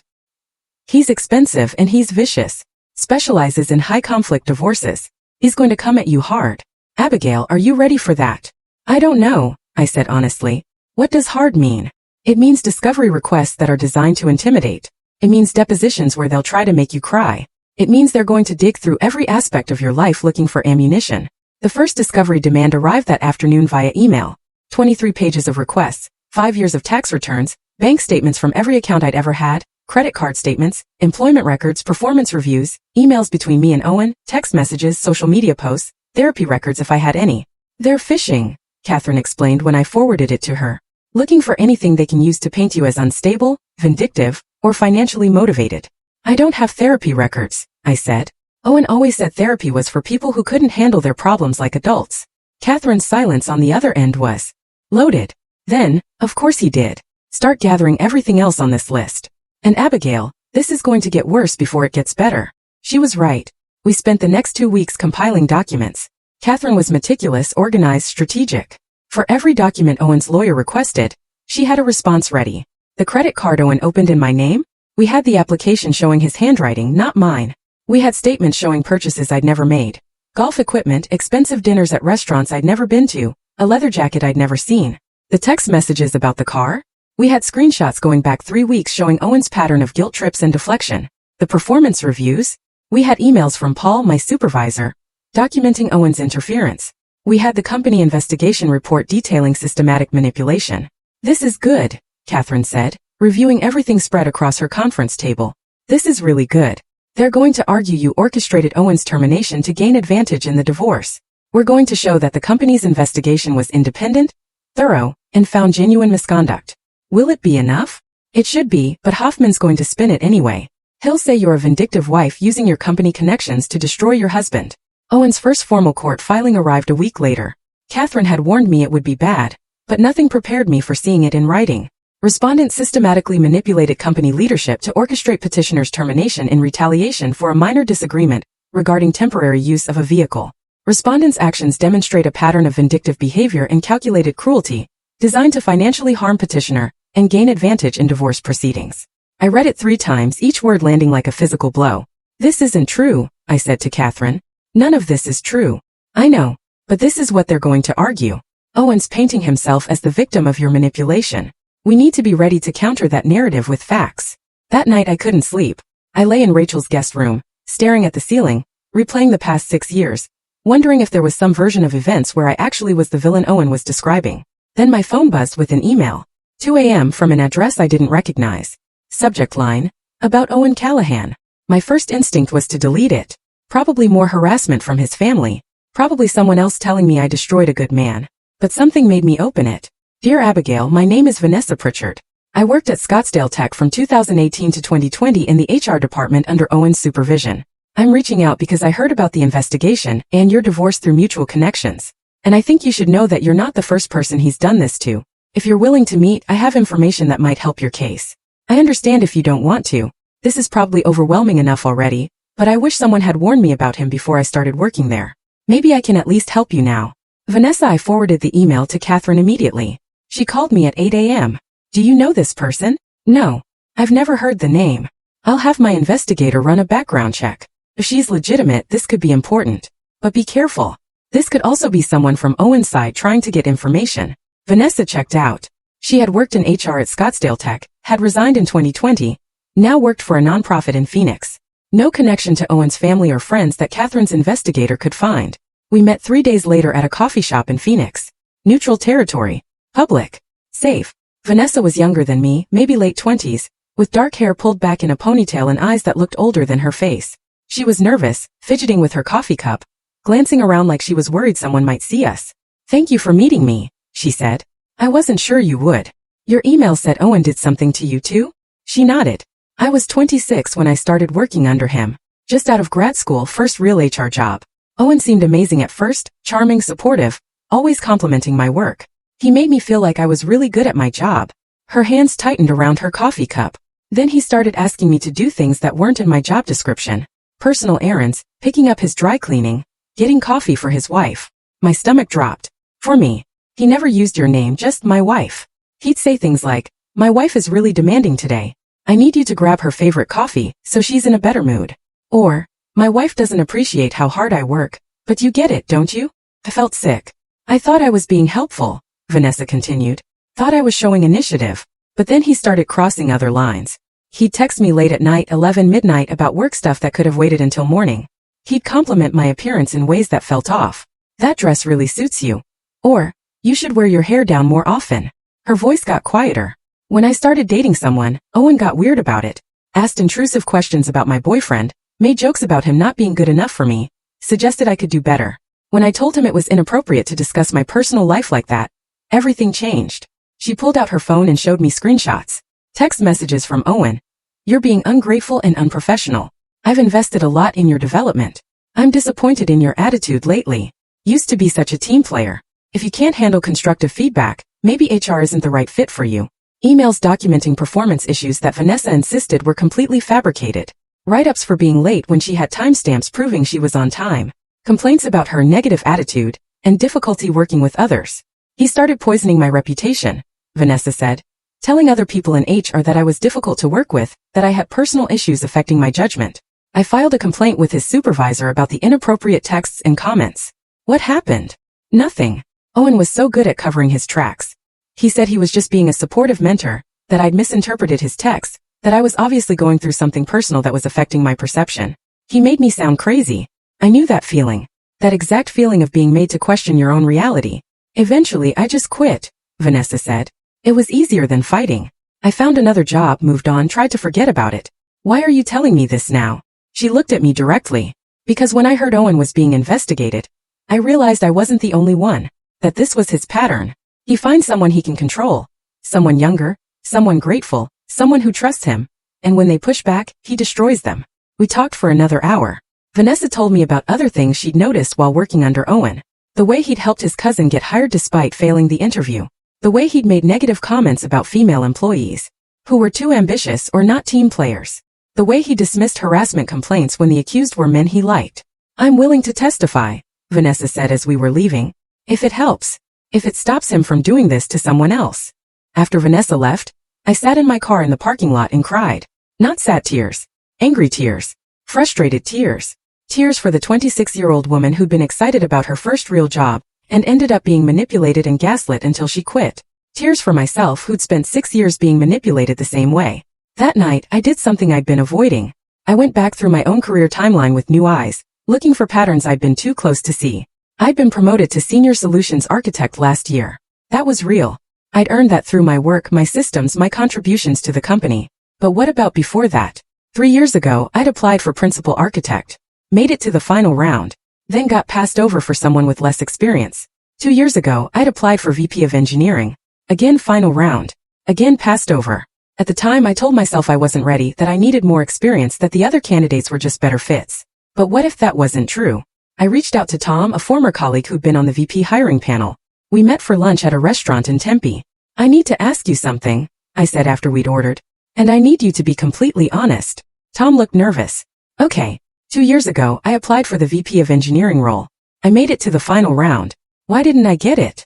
He's expensive and he's vicious. Specializes in high-conflict divorces. He's going to come at you hard. Abigail, are you ready for that? I don't know, I said honestly. What does hard mean? It means discovery requests that are designed to intimidate. It means depositions where they'll try to make you cry. It means they're going to dig through every aspect of your life looking for ammunition. The first discovery demand arrived that afternoon via email. 23 pages of requests, 5 years of tax returns, Bank statements from every account I'd ever had, credit card statements, employment records, performance reviews, emails between me and Owen, text messages, social media posts, therapy records if I had any. They're phishing, Catherine explained when I forwarded it to her. Looking for anything they can use to paint you as unstable, vindictive, or financially motivated. I don't have therapy records, I said. Owen always said therapy was for people who couldn't handle their problems like adults. Catherine's silence on the other end was loaded. Then, of course he did. Start gathering everything else on this list. And Abigail, this is going to get worse before it gets better. She was right. We spent the next 2 weeks compiling documents. Catherine was meticulous, organized, strategic. For every document Owen's lawyer requested, she had a response ready. The credit card Owen opened in my name? We had the application showing his handwriting, not mine. We had statements showing purchases I'd never made. Golf equipment, expensive dinners at restaurants I'd never been to, a leather jacket I'd never seen. The text messages about the car? We had screenshots going back 3 weeks showing Owen's pattern of guilt trips and deflection. The performance reviews? We had emails from Paul, my supervisor, documenting Owen's interference. We had the company investigation report detailing systematic manipulation. This is good, Catherine said, reviewing everything spread across her conference table. This is really good. They're going to argue you orchestrated Owen's termination to gain advantage in the divorce. We're going to show that the company's investigation was independent, thorough, and found genuine misconduct. Will it be enough? It should be, but Hoffman's going to spin it anyway. He'll say you're a vindictive wife using your company connections to destroy your husband. Owen's first formal court filing arrived a week later. Catherine had warned me it would be bad, but nothing prepared me for seeing it in writing. Respondents systematically manipulated company leadership to orchestrate petitioner's termination in retaliation for a minor disagreement regarding temporary use of a vehicle. Respondents' actions demonstrate a pattern of vindictive behavior and calculated cruelty, designed to financially harm petitioner and gain advantage in divorce proceedings. I read it 3 times, each word landing like a physical blow. This isn't true, I said to Catherine. None of this is true. I know, but this is what they're going to argue. Owen's painting himself as the victim of your manipulation. We need to be ready to counter that narrative with facts. That night I couldn't sleep. I lay in Rachel's guest room, staring at the ceiling, replaying the past 6 years, wondering if there was some version of events where I actually was the villain Owen was describing. Then my phone buzzed with an email. 2 a.m. from an address I didn't recognize. Subject line, about Owen Callahan. My first instinct was to delete it. Probably more harassment from his family. Probably someone else telling me I destroyed a good man. But something made me open it. Dear Abigail, my name is Vanessa Pritchard. I worked at Scottsdale Tech from 2018 to 2020 in the HR department under Owen's supervision. I'm reaching out because I heard about the investigation and your divorce through mutual connections. And I think you should know that you're not the first person he's done this to. If you're willing to meet, I have information that might help your case. I understand if you don't want to. This is probably overwhelming enough already, but I wish someone had warned me about him before I started working there. Maybe I can at least help you now. Vanessa. I forwarded the email to Catherine immediately. She called me at 8 a.m. Do you know this person? No. I've never heard the name. I'll have my investigator run a background check. If she's legitimate, this could be important. But be careful. This could also be someone from Owen's side trying to get information. Vanessa checked out. She had worked in HR at Scottsdale Tech, had resigned in 2020, now worked for a nonprofit in Phoenix. No connection to Owen's family or friends that Catherine's investigator could find. We met 3 days later at a coffee shop in Phoenix. Neutral territory. Public. Safe. Vanessa was younger than me, maybe late 20s, with dark hair pulled back in a ponytail and eyes that looked older than her face. She was nervous, fidgeting with her coffee cup, glancing around like she was worried someone might see us. Thank you for meeting me, she said. I wasn't sure you would. Your email said Owen did something to you too? She nodded. I was 26 when I started working under him. Just out of grad school, first real HR job. Owen seemed amazing at first, charming, supportive, always complimenting my work. He made me feel like I was really good at my job. Her hands tightened around her coffee cup. Then he started asking me to do things that weren't in my job description. Personal errands, picking up his dry cleaning, getting coffee for his wife. My stomach dropped. For me. He never used your name, just my wife. He'd say things like, my wife is really demanding today. I need you to grab her favorite coffee, so she's in a better mood. Or, my wife doesn't appreciate how hard I work, but you get it, don't you? I felt sick. I thought I was being helpful, Vanessa continued. Thought I was showing initiative. But then he started crossing other lines. He'd text me late at night, 11 midnight, about work stuff that could have waited until morning. He'd compliment my appearance in ways that felt off. That dress really suits you. Or, you should wear your hair down more often. Her voice got quieter. When I started dating someone, Owen got weird about it, asked intrusive questions about my boyfriend, made jokes about him not being good enough for me, suggested I could do better. When I told him it was inappropriate to discuss my personal life like that, everything changed. She pulled out her phone and showed me screenshots. Text messages from Owen. You're being ungrateful and unprofessional. I've invested a lot in your development. I'm disappointed in your attitude lately. Used to be such a team player. If you can't handle constructive feedback, maybe HR isn't the right fit for you. Emails documenting performance issues that Vanessa insisted were completely fabricated. Write-ups for being late when she had timestamps proving she was on time. Complaints about her negative attitude and difficulty working with others. He started poisoning my reputation, Vanessa said, telling other people in HR that I was difficult to work with, that I had personal issues affecting my judgment. I filed a complaint with his supervisor about the inappropriate texts and comments. What happened? Nothing. Owen was so good at covering his tracks. He said he was just being a supportive mentor, that I'd misinterpreted his texts, that I was obviously going through something personal that was affecting my perception. He made me sound crazy. I knew that feeling. That exact feeling of being made to question your own reality. Eventually I just quit, Vanessa said. It was easier than fighting. I found another job, moved on, tried to forget about it. Why are you telling me this now? She looked at me directly. Because when I heard Owen was being investigated, I realized I wasn't the only one, that this was his pattern. He finds someone he can control, someone younger, someone grateful, someone who trusts him, and when they push back, he destroys them. We talked for another hour. Vanessa told me about other things she'd noticed while working under Owen. The way he'd helped his cousin get hired despite failing the interview. The way he'd made negative comments about female employees, who were too ambitious or not team players. The way he dismissed harassment complaints when the accused were men he liked. I'm willing to testify, Vanessa said as we were leaving. If it helps. If it stops him from doing this to someone else. After Vanessa left, I sat in my car in the parking lot and cried. Not sad tears. Angry tears. Frustrated tears. Tears for the 26-year-old woman who'd been excited about her first real job and ended up being manipulated and gaslit until she quit. Tears for myself who'd spent 6 years being manipulated the same way. That night, I did something I'd been avoiding. I went back through my own career timeline with new eyes, looking for patterns I'd been too close to see. I'd been promoted to Senior Solutions Architect last year. That was real. I'd earned that through my work, my systems, my contributions to the company. But what about before that? 3 years ago, I'd applied for Principal Architect. Made it to the final round. Then got passed over for someone with less experience. 2 years ago, I'd applied for VP of Engineering. Again final round. Again passed over. At the time I told myself I wasn't ready, that I needed more experience, that the other candidates were just better fits. But what if that wasn't true? I reached out to Tom, a former colleague who'd been on the VP hiring panel. We met for lunch at a restaurant in Tempe. I need to ask you something, I said after we'd ordered. And I need you to be completely honest. Tom looked nervous. Okay. 2 years ago, I applied for the VP of Engineering role. I made it to the final round. Why didn't I get it?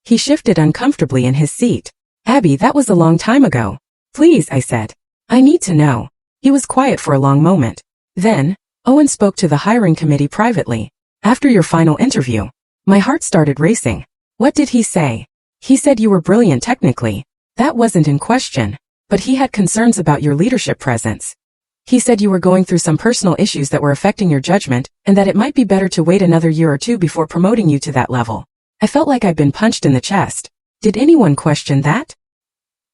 He shifted uncomfortably in his seat. Abby, that was a long time ago. Please, I said. I need to know. He was quiet for a long moment. Then, Owen spoke to the hiring committee privately. After your final interview, my heart started racing. What did he say? He said you were brilliant technically. That wasn't in question. But he had concerns about your leadership presence. He said you were going through some personal issues that were affecting your judgment, and that it might be better to wait another year or two before promoting you to that level. I felt like I'd been punched in the chest. Did anyone question that?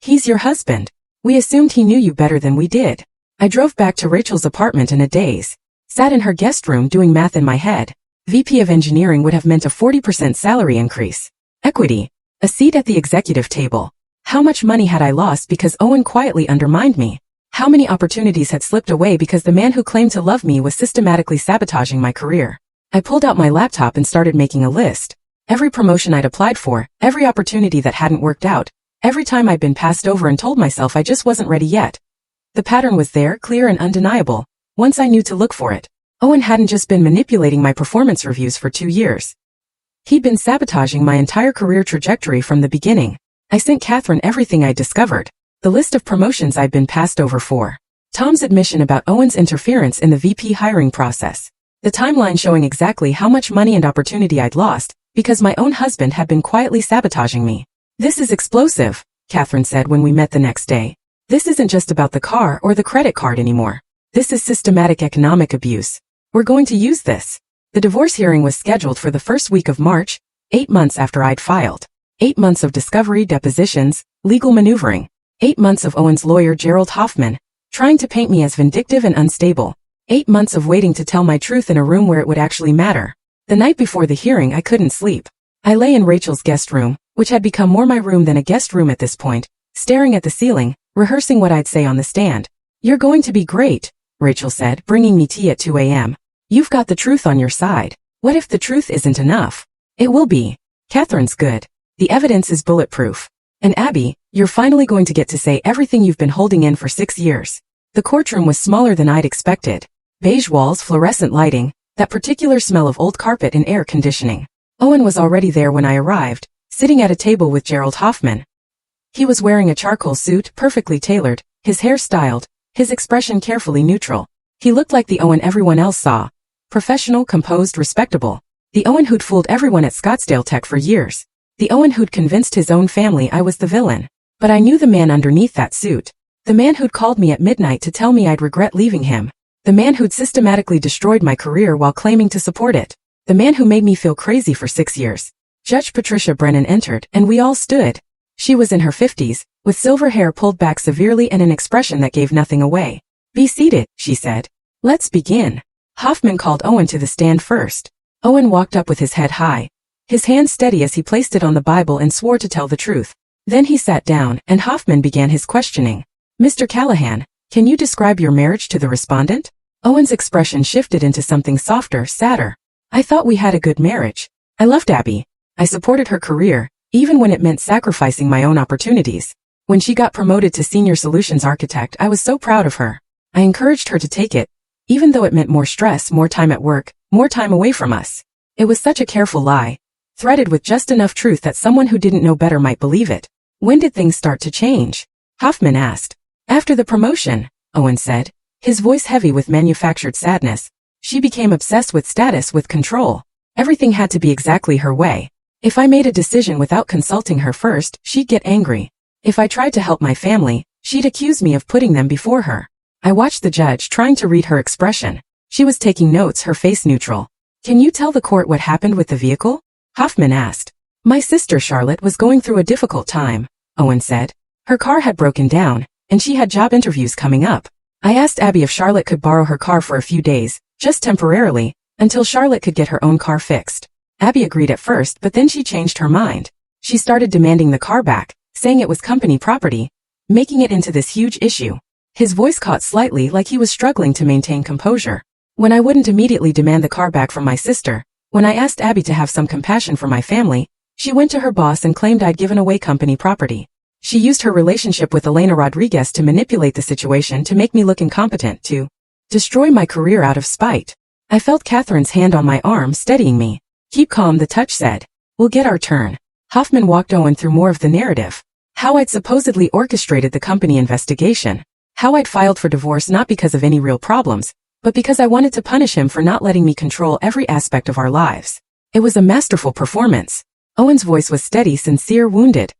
He's your husband. We assumed he knew you better than we did. I drove back to Rachel's apartment in a daze. Sat in her guest room doing math in my head. VP of Engineering would have meant a 40% salary increase. Equity. A seat at the executive table. How much money had I lost because Owen quietly undermined me? How many opportunities had slipped away because the man who claimed to love me was systematically sabotaging my career? I pulled out my laptop and started making a list. Every promotion I'd applied for, every opportunity that hadn't worked out, every time I'd been passed over and told myself I just wasn't ready yet. The pattern was there, clear and undeniable, once I knew to look for it. Owen hadn't just been manipulating my performance reviews for 2 years. He'd been sabotaging my entire career trajectory from the beginning. I sent Catherine everything I'd discovered, the list of promotions I'd been passed over for. Tom's admission about Owen's interference in the VP hiring process. The timeline showing exactly how much money and opportunity I'd lost, because my own husband had been quietly sabotaging me. This is explosive, Catherine said when we met the next day. This isn't just about the car or the credit card anymore. This is systematic economic abuse. We're going to use this. The divorce hearing was scheduled for the first week of March, 8 months after I'd filed. 8 months of discovery, depositions, legal maneuvering. 8 months of Owen's lawyer Gerald Hoffman, trying to paint me as vindictive and unstable. 8 months of waiting to tell my truth in a room where it would actually matter. The night before the hearing I couldn't sleep. I lay in Rachel's guest room, which had become more my room than a guest room at this point, staring at the ceiling, rehearsing what I'd say on the stand. "You're going to be great," Rachel said, bringing me tea at 2 a.m. "You've got the truth on your side. What if the truth isn't enough?" "It will be. Catherine's good. The evidence is bulletproof. And Abby, you're finally going to get to say everything you've been holding in for 6 years." The courtroom was smaller than I'd expected. Beige walls, fluorescent lighting, that particular smell of old carpet and air conditioning. Owen was already there when I arrived, sitting at a table with Gerald Hoffman. He was wearing a charcoal suit, perfectly tailored, his hair styled, his expression carefully neutral. He looked like the Owen everyone else saw. Professional, composed, respectable. The Owen who'd fooled everyone at Scottsdale Tech for years. The Owen who'd convinced his own family I was the villain. But I knew the man underneath that suit. The man who'd called me at midnight to tell me I'd regret leaving him. The man who'd systematically destroyed my career while claiming to support it. The man who made me feel crazy for 6 years. Judge Patricia Brennan entered, and we all stood. She was in her 50s, with silver hair pulled back severely and an expression that gave nothing away. "Be seated," she said. "Let's begin." Hoffman called Owen to the stand first. Owen walked up with his head high, his hand steady as he placed it on the Bible and swore to tell the truth. Then he sat down, and Hoffman began his questioning. "Mr. Callahan, can you describe your marriage to the respondent?" Owen's expression shifted into something softer, sadder. "I thought we had a good marriage. I loved Abby. I supported her career, even when it meant sacrificing my own opportunities. When she got promoted to Senior Solutions Architect, I was so proud of her. I encouraged her to take it, even though it meant more stress, more time at work, more time away from us. It was such a careful lie, threaded with just enough truth that someone who didn't know better might believe it." "When did things start to change?" Hoffman asked. "After the promotion," Owen said, his voice heavy with manufactured sadness. "She became obsessed with status, with control. Everything had to be exactly her way. If I made a decision without consulting her first, she'd get angry. If I tried to help my family, she'd accuse me of putting them before her." I watched the judge, trying to read her expression. She was taking notes, her face neutral. "Can you tell the court what happened with the vehicle?" Hoffman asked. "My sister Charlotte was going through a difficult time," Owen said. "Her car had broken down, and she had job interviews coming up. I asked Abby if Charlotte could borrow her car for a few days, just temporarily, until Charlotte could get her own car fixed. Abby agreed at first, but then she changed her mind. She started demanding the car back, saying it was company property, making it into this huge issue." His voice caught slightly, like he was struggling to maintain composure. "When I wouldn't immediately demand the car back from my sister, when I asked Abby to have some compassion for my family, she went to her boss and claimed I'd given away company property. She used her relationship with Elena Rodriguez to manipulate the situation to make me look incompetent, to destroy my career out of spite." I felt Catherine's hand on my arm, steadying me. "Keep calm," the touch said. "We'll get our turn." Hoffman walked Owen through more of the narrative. How I'd supposedly orchestrated the company investigation. How I'd filed for divorce not because of any real problems, but because I wanted to punish him for not letting me control every aspect of our lives. It was a masterful performance. Owen's voice was steady, sincere, wounded.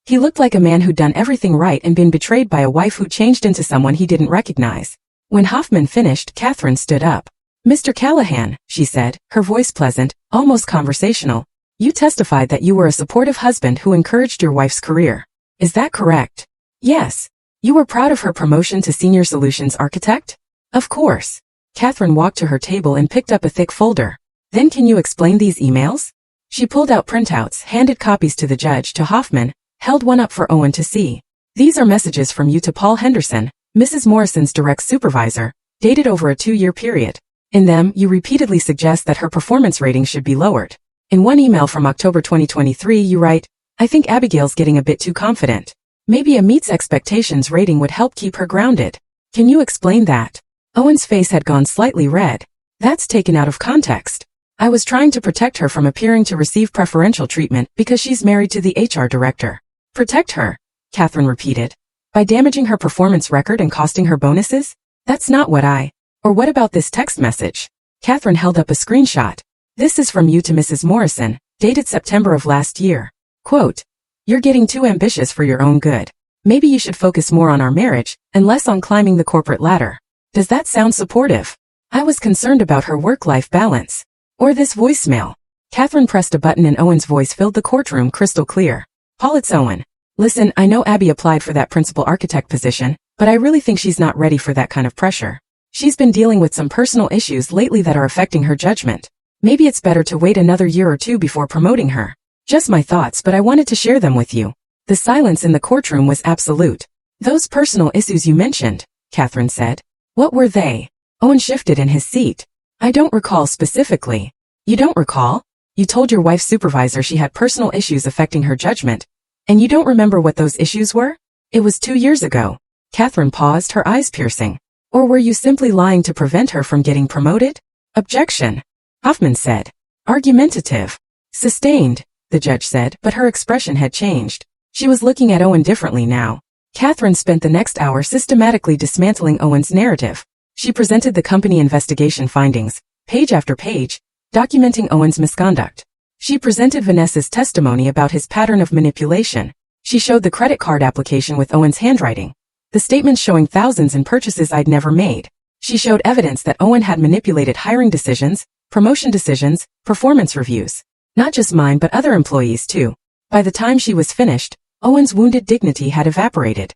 He looked like a man who'd done everything right and been betrayed by a wife who changed into someone he didn't recognize. When Hoffman finished, Catherine stood up. "Mr. Callahan," she said, her voice pleasant, almost conversational, "you testified that you were a supportive husband who encouraged your wife's career. Is that correct?" "Yes." "You were proud of her promotion to Senior Solutions Architect?" "Of course." Catherine walked to her table and picked up a thick folder. "Then can you explain these emails?" She pulled out printouts, handed copies to the judge, to Hoffman, held one up for Owen to see. "These are messages from you to Paul Henderson, Mrs. Morrison's direct supervisor, dated over a 2-year period. In them, you repeatedly suggest that her performance rating should be lowered. In one email from October 2023, you write, 'I think Abigail's getting a bit too confident. Maybe a meets expectations rating would help keep her grounded.' Can you explain that?" Owen's face had gone slightly red. "That's taken out of context. I was trying to protect her from appearing to receive preferential treatment because she's married to the HR director." "Protect her?" Catherine repeated. "By damaging her performance record and costing her bonuses? That's not what I... Or what about this text message?" Catherine held up a screenshot. "This is from you to Mrs. Morrison, dated September of last year. Quote, 'You're getting too ambitious for your own good. Maybe you should focus more on our marriage and less on climbing the corporate ladder.' Does that sound supportive?" I was concerned about her work-life balance. "Or this voicemail." Catherine pressed a button and Owen's voice filled the courtroom crystal clear. "Paul, it's Owen. Listen, I know Abby applied for that principal architect position, but I really think she's not ready for that kind of pressure. She's been dealing with some personal issues lately that are affecting her judgment. Maybe it's better to wait another year or two before promoting her. Just my thoughts, but I wanted to share them with you. The silence in the courtroom was absolute. Those personal issues you mentioned, Catherine said. What were they? Owen shifted in his seat. I don't recall specifically. You don't recall? You told your wife's supervisor she had personal issues affecting her judgment, and you don't remember what those issues were? It was 2 years ago. Catherine paused, her eyes piercing. Or were you simply lying to prevent her from getting promoted? Objection. Hoffman said. Argumentative. Sustained, the judge said, but her expression had changed. She was looking at Owen differently now. Catherine spent the next hour systematically dismantling Owen's narrative. She presented the company investigation findings, page after page, documenting Owen's misconduct. She presented Vanessa's testimony about his pattern of manipulation. She showed the credit card application with Owen's handwriting, the statements showing thousands in purchases I'd never made. She showed evidence that Owen had manipulated hiring decisions, promotion decisions, performance reviews. Not just mine but other employees too. By the time she was finished, Owen's wounded dignity had evaporated.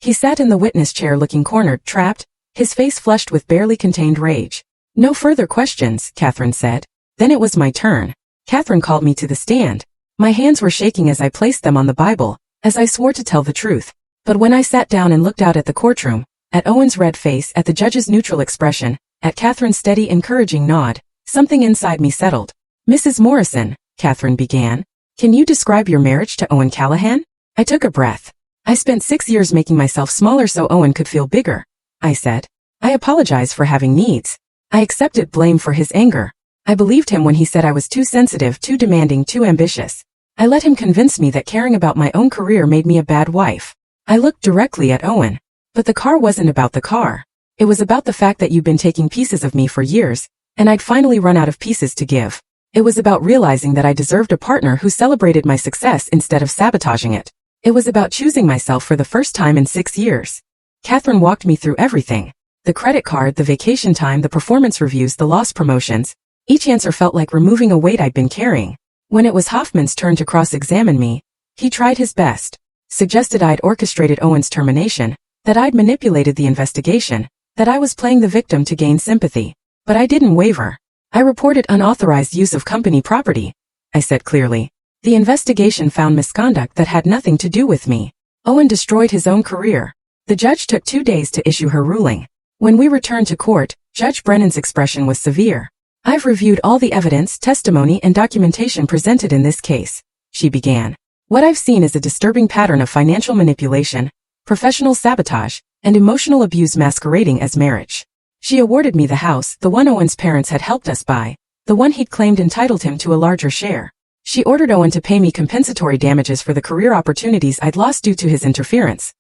He sat in the witness chair looking cornered, trapped, his face flushed with barely contained rage. No further questions, Catherine said. Then it was my turn. Catherine called me to the stand. My hands were shaking as I placed them on the Bible, as I swore to tell the truth. But when I sat down and looked out at the courtroom, at Owen's red face, at the judge's neutral expression, at Catherine's steady, encouraging nod, something inside me settled. Mrs. Morrison, Catherine began, can you describe your marriage to Owen Callahan? I took a breath. I spent 6 years making myself smaller so Owen could feel bigger, I said. I apologize for having needs. I accepted blame for his anger. I believed him when he said I was too sensitive, too demanding, too ambitious. I let him convince me that caring about my own career made me a bad wife. I looked directly at Owen. But the car wasn't about the car. It was about the fact that you'd been taking pieces of me for years, and I'd finally run out of pieces to give. It was about realizing that I deserved a partner who celebrated my success instead of sabotaging it. It was about choosing myself for the first time in 6 years. Catherine walked me through everything. The credit card, the vacation time, the performance reviews, the lost promotions. Each answer felt like removing a weight I'd been carrying. When it was Hoffman's turn to cross-examine me, he tried his best. Suggested I'd orchestrated Owen's termination, that I'd manipulated the investigation, that I was playing the victim to gain sympathy. But I didn't waver. I reported unauthorized use of company property, I said clearly. The investigation found misconduct that had nothing to do with me. Owen destroyed his own career. The judge took 2 days to issue her ruling. When we returned to court, Judge Brennan's expression was severe. I've reviewed all the evidence, testimony, and documentation presented in this case, she began. What I've seen is a disturbing pattern of financial manipulation, professional sabotage, and emotional abuse masquerading as marriage. She awarded me the house, the one Owen's parents had helped us buy, the one he'd claimed entitled him to a larger share. She ordered Owen to pay me compensatory damages for the career opportunities I'd lost due to his interference.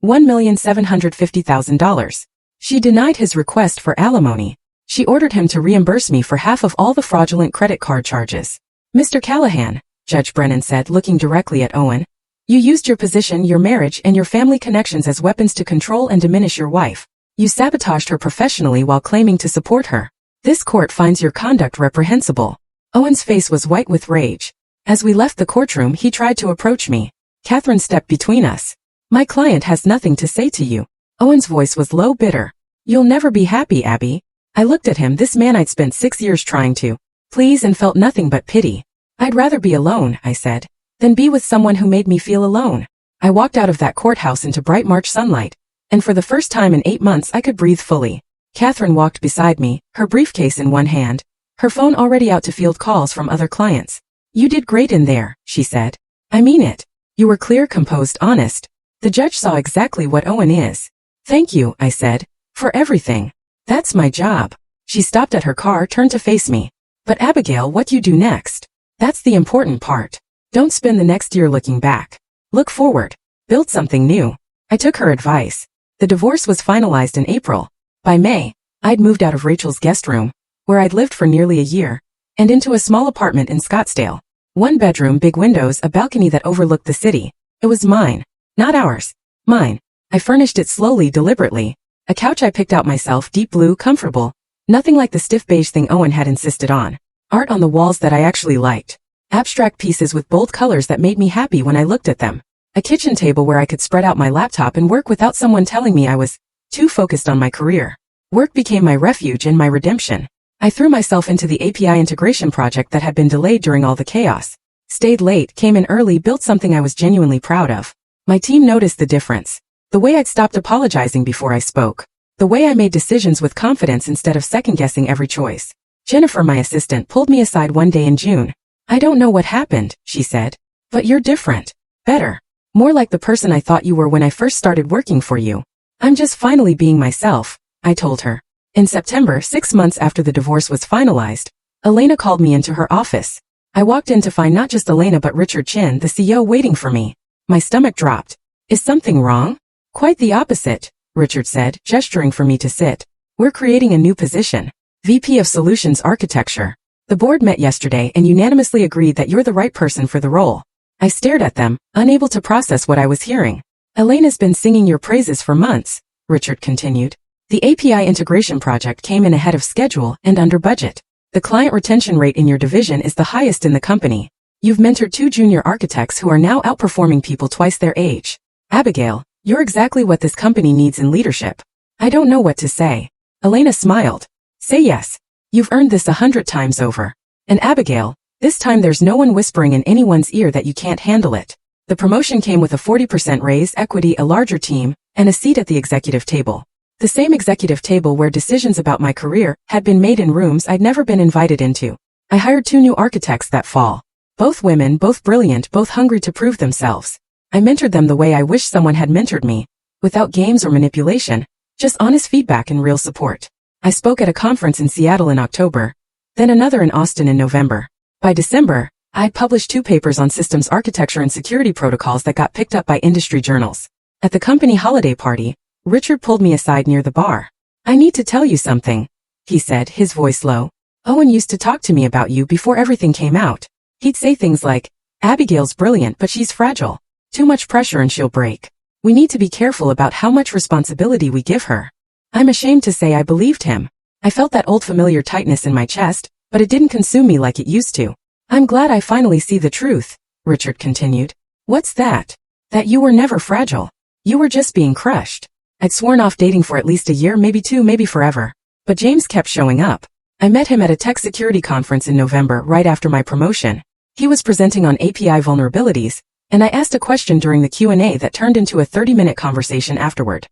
$1,750,000. She denied his request for alimony. She ordered him to reimburse me for half of all the fraudulent credit card charges. Mr. Callahan, Judge Brennan said, looking directly at Owen, you used your position, your marriage, and your family connections as weapons to control and diminish your wife. You sabotaged her professionally while claiming to support her. This court finds your conduct reprehensible. Owen's face was white with rage. As we left the courtroom, he tried to approach me. Catherine stepped between us. My client has nothing to say to you. Owen's voice was low, bitter. You'll never be happy, Abby. I looked at him, this man I'd spent 6 years trying to please, and felt nothing but pity. I'd rather be alone, I said, than be with someone who made me feel alone. I walked out of that courthouse into bright March sunlight, and for the first time in 8 months I could breathe fully. Catherine walked beside me, her briefcase in one hand, her phone already out to field calls from other clients. You did great in there, she said. I mean it. You were clear, composed, honest. The judge saw exactly what Owen is. Thank you, I said, for everything. That's my job. She stopped at her car, turned to face me. But Abigail, what you do next? That's the important part. Don't spend the next year looking back. Look forward. Build something new. I took her advice. The divorce was finalized in April. By May, I'd moved out of Rachel's guest room, where I'd lived for nearly a year, and into a small apartment in Scottsdale. 1 bedroom, big windows, a balcony that overlooked the city. It was mine. Not ours. Mine. I furnished it slowly, deliberately. A couch I picked out myself, deep blue, comfortable. Nothing like the stiff beige thing Owen had insisted on. Art on the walls that I actually liked. Abstract pieces with bold colors that made me happy when I looked at them. A kitchen table where I could spread out my laptop and work without someone telling me I was too focused on my career. Work became my refuge and my redemption. I threw myself into the API integration project that had been delayed during all the chaos. Stayed late, came in early, built something I was genuinely proud of. My team noticed the difference. The way I'd stopped apologizing before I spoke. The way I made decisions with confidence instead of second-guessing every choice. Jennifer, my assistant, pulled me aside one day in June. "I don't know what happened," she said. "But you're different. Better. More like the person I thought you were when I first started working for you." "I'm just finally being myself," I told her. In September, 6 months after the divorce was finalized, Elena called me into her office. I walked in to find not just Elena but Richard Chin, the CEO, waiting for me. My stomach dropped. "Is something wrong?" "Quite the opposite," Richard said, gesturing for me to sit. "We're creating a new position. VP of Solutions Architecture. The board met yesterday and unanimously agreed that you're the right person for the role." I stared at them, unable to process what I was hearing. "Elena's been singing your praises for months," Richard continued. "The API integration project came in ahead of schedule and under budget. The client retention rate in your division is the highest in the company. You've mentored 2 junior architects who are now outperforming people twice their age. Abigail, you're exactly what this company needs in leadership." I don't know what to say. Elena smiled. "Say yes. You've earned this 100 times over. And Abigail, this time there's no one whispering in anyone's ear that you can't handle it." The promotion came with a 40% raise, equity, a larger team, and a seat at the executive table. The same executive table where decisions about my career had been made in rooms I'd never been invited into. I hired 2 new architects that fall. Both women, both brilliant, both hungry to prove themselves. I mentored them the way I wish someone had mentored me, without games or manipulation, just honest feedback and real support. I spoke at a conference in Seattle in October, then another in Austin in November. By December, I'd published 2 papers on systems architecture and security protocols that got picked up by industry journals. At the company holiday party, Richard pulled me aside near the bar. "I need to tell you something," he said, his voice low. "Owen used to talk to me about you before everything came out. He'd say things like, 'Abigail's brilliant but she's fragile. Too much pressure and she'll break. We need to be careful about how much responsibility we give her.'" I'm ashamed to say I believed him. I felt that old familiar tightness in my chest, but it didn't consume me like it used to. "I'm glad I finally see the truth," Richard continued. "What's that?" "That you were never fragile. You were just being crushed." I'd sworn off dating for at least a year, maybe 2, maybe forever. But James kept showing up. I met him at a tech security conference in November right after my promotion. He was presenting on API vulnerabilities, and I asked a question during the Q&A that turned into a 30-minute conversation afterward.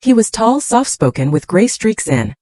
He was tall, soft-spoken with gray streaks in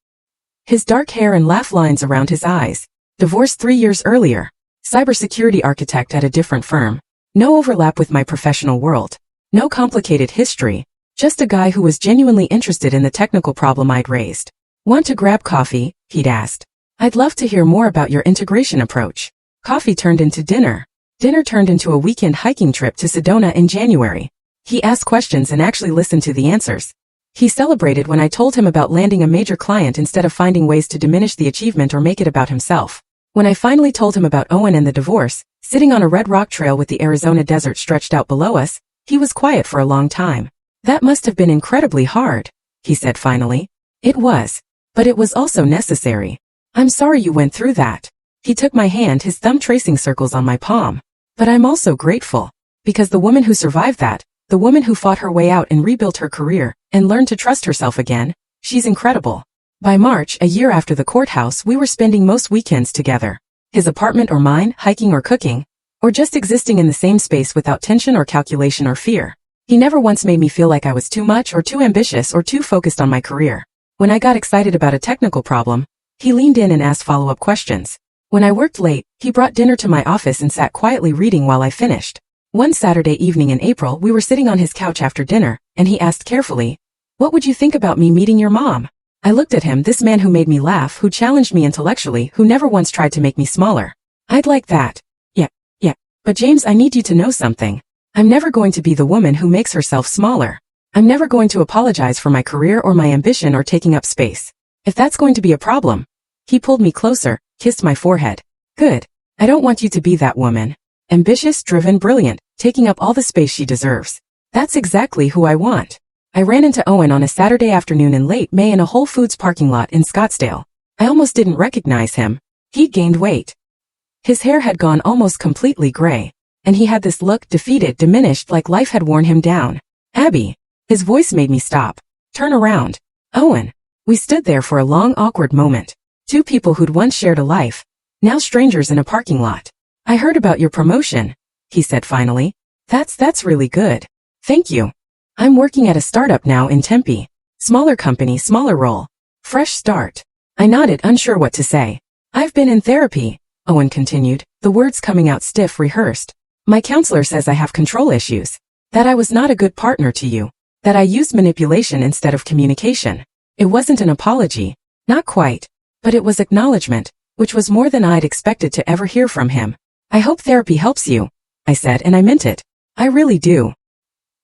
his dark hair and laugh lines around his eyes. Divorced 3 years earlier. Cybersecurity architect at a different firm. No overlap with my professional world. No complicated history. Just a guy who was genuinely interested in the technical problem I'd raised. "Want to grab coffee?" he'd asked. "I'd love to hear more about your integration approach." Coffee turned into dinner. Dinner turned into a weekend hiking trip to Sedona in January. He asked questions and actually listened to the answers. He celebrated when I told him about landing a major client instead of finding ways to diminish the achievement or make it about himself. When I finally told him about Owen and the divorce, sitting on a red rock trail with the Arizona desert stretched out below us, he was quiet for a long time. "That must have been incredibly hard," he said finally. "It was. But it was also necessary. I'm sorry you went through that." He took my hand, his thumb tracing circles on my palm. "But I'm also grateful. Because the woman who survived that, the woman who fought her way out and rebuilt her career, and learned to trust herself again, she's incredible." By March, a year after the courthouse, we were spending most weekends together. His apartment or mine, hiking or cooking, or just existing in the same space without tension or calculation or fear. He never once made me feel like I was too much or too ambitious or too focused on my career. When I got excited about a technical problem, he leaned in and asked follow-up questions. When I worked late, he brought dinner to my office and sat quietly reading while I finished. One Saturday evening in April, we were sitting on his couch after dinner, and he asked carefully, "What would you think about me meeting your mom?" I looked at him, this man who made me laugh, who challenged me intellectually, who never once tried to make me smaller. "I'd like that." Yeah. But James, I need you to know something. I'm never going to be the woman who makes herself smaller. I'm never going to apologize for my career or my ambition or taking up space. If that's going to be a problem." He pulled me closer, kissed my forehead. "Good. I don't want you to be that woman. Ambitious, driven, brilliant, taking up all the space she deserves. That's exactly who I want." I ran into Owen on a Saturday afternoon in late May in a Whole Foods parking lot in Scottsdale. I almost didn't recognize him. He'd gained weight. His hair had gone almost completely gray. and he had this look, defeated, diminished, like life had worn him down. Abby. His voice made me stop. Turn around. Owen. We stood there for a long, awkward moment. Two people who'd once shared a life, now strangers in a parking lot. I heard about your promotion, he said finally. That's really good. Thank you. I'm working at a startup now in Tempe. Smaller company, smaller role. Fresh start. I nodded, unsure what to say. I've been in therapy, Owen continued, the words coming out stiff, rehearsed. My counselor says I have control issues. That I was not a good partner to you. That I used manipulation instead of communication. It wasn't an apology. Not quite. But it was acknowledgement, which was more than I'd expected to ever hear from him. I hope therapy helps you, I said, and I meant it. I really do.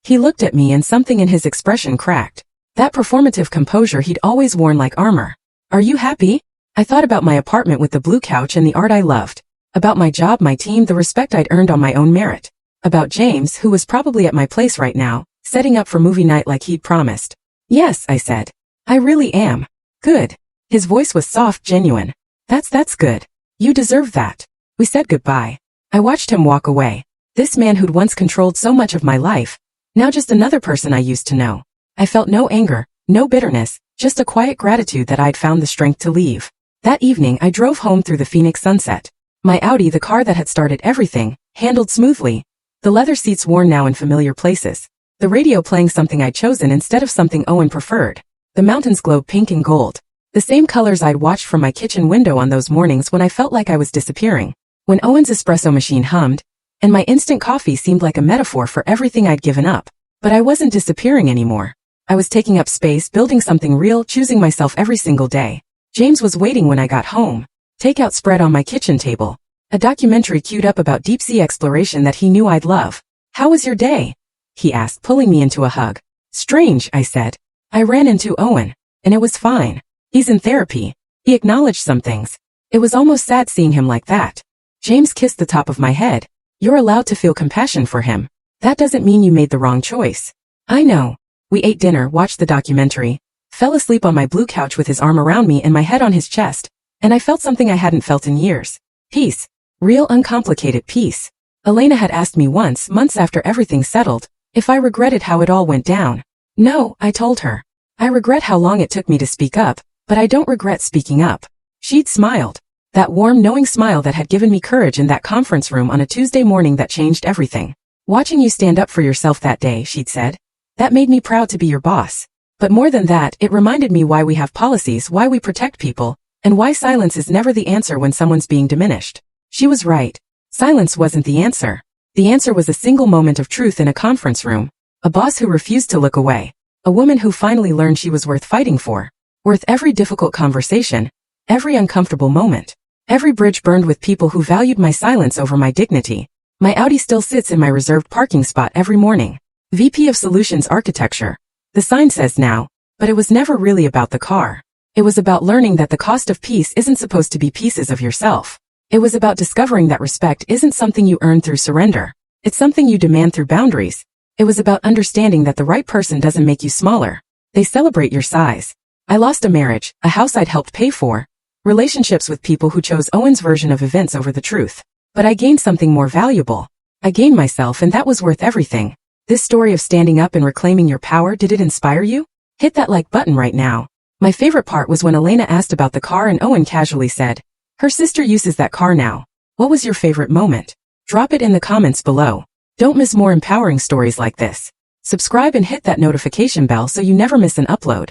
He looked at me and something in his expression cracked. That performative composure he'd always worn like armor. Are you happy? I thought about my apartment with the blue couch and the art I loved. About my job, my team, the respect I'd earned on my own merit. About James, who was probably at my place right now, setting up for movie night like he'd promised. Yes, I said. I really am. Good. His voice was soft, genuine. That's good. You deserve that. We said goodbye. I watched him walk away. This man who'd once controlled so much of my life, now just another person I used to know. I felt no anger, no bitterness, just a quiet gratitude that I'd found the strength to leave. That evening I drove home through the Phoenix sunset. My Audi, the car that had started everything, handled smoothly. The leather seats worn now in familiar places. The radio playing something I'd chosen instead of something Owen preferred. The mountains glowed pink and gold. The same colors I'd watched from my kitchen window on those mornings when I felt like I was disappearing. When Owen's espresso machine hummed, and my instant coffee seemed like a metaphor for everything I'd given up. But I wasn't disappearing anymore. I was taking up space, building something real, choosing myself every single day. James was waiting when I got home. Takeout spread on my kitchen table. A documentary queued up about deep-sea exploration that he knew I'd love. How was your day? He asked, pulling me into a hug. Strange, I said. I ran into Owen, and it was fine. He's in therapy. He acknowledged some things. It was almost sad seeing him like that. James kissed the top of my head. You're allowed to feel compassion for him. That doesn't mean you made the wrong choice. I know. We ate dinner, watched the documentary, fell asleep on my blue couch with his arm around me and my head on his chest, and I felt something I hadn't felt in years. Peace. Real uncomplicated peace. Elena had asked me once, months after everything settled, if I regretted how it all went down. No, I told her. I regret how long it took me to speak up, but I don't regret speaking up. She'd smiled. That warm, knowing smile that had given me courage in that conference room on a Tuesday morning that changed everything. Watching you stand up for yourself that day, she'd said. That made me proud to be your boss. But more than that, it reminded me why we have policies, why we protect people, and why silence is never the answer when someone's being diminished. She was right. Silence wasn't the answer. The answer was a single moment of truth in a conference room. A boss who refused to look away. A woman who finally learned she was worth fighting for. Worth every difficult conversation. Every uncomfortable moment. Every bridge burned with people who valued my silence over my dignity. My Audi still sits in my reserved parking spot every morning. VP of Solutions Architecture. The sign says now, but it was never really about the car. It was about learning that the cost of peace isn't supposed to be pieces of yourself. It was about discovering that respect isn't something you earn through surrender. It's something you demand through boundaries. It was about understanding that the right person doesn't make you smaller. They celebrate your size. I lost a marriage, a house I'd helped pay for, relationships with people who chose Owen's version of events over the truth. But I gained something more valuable. I gained myself, and that was worth everything. This story of standing up and reclaiming your power, did it inspire you? Hit that like button right now. My favorite part was when Elena asked about the car and Owen casually said, her sister uses that car now. What was your favorite moment? Drop it in the comments below. Don't miss more empowering stories like this. Subscribe and hit that notification bell so you never miss an upload.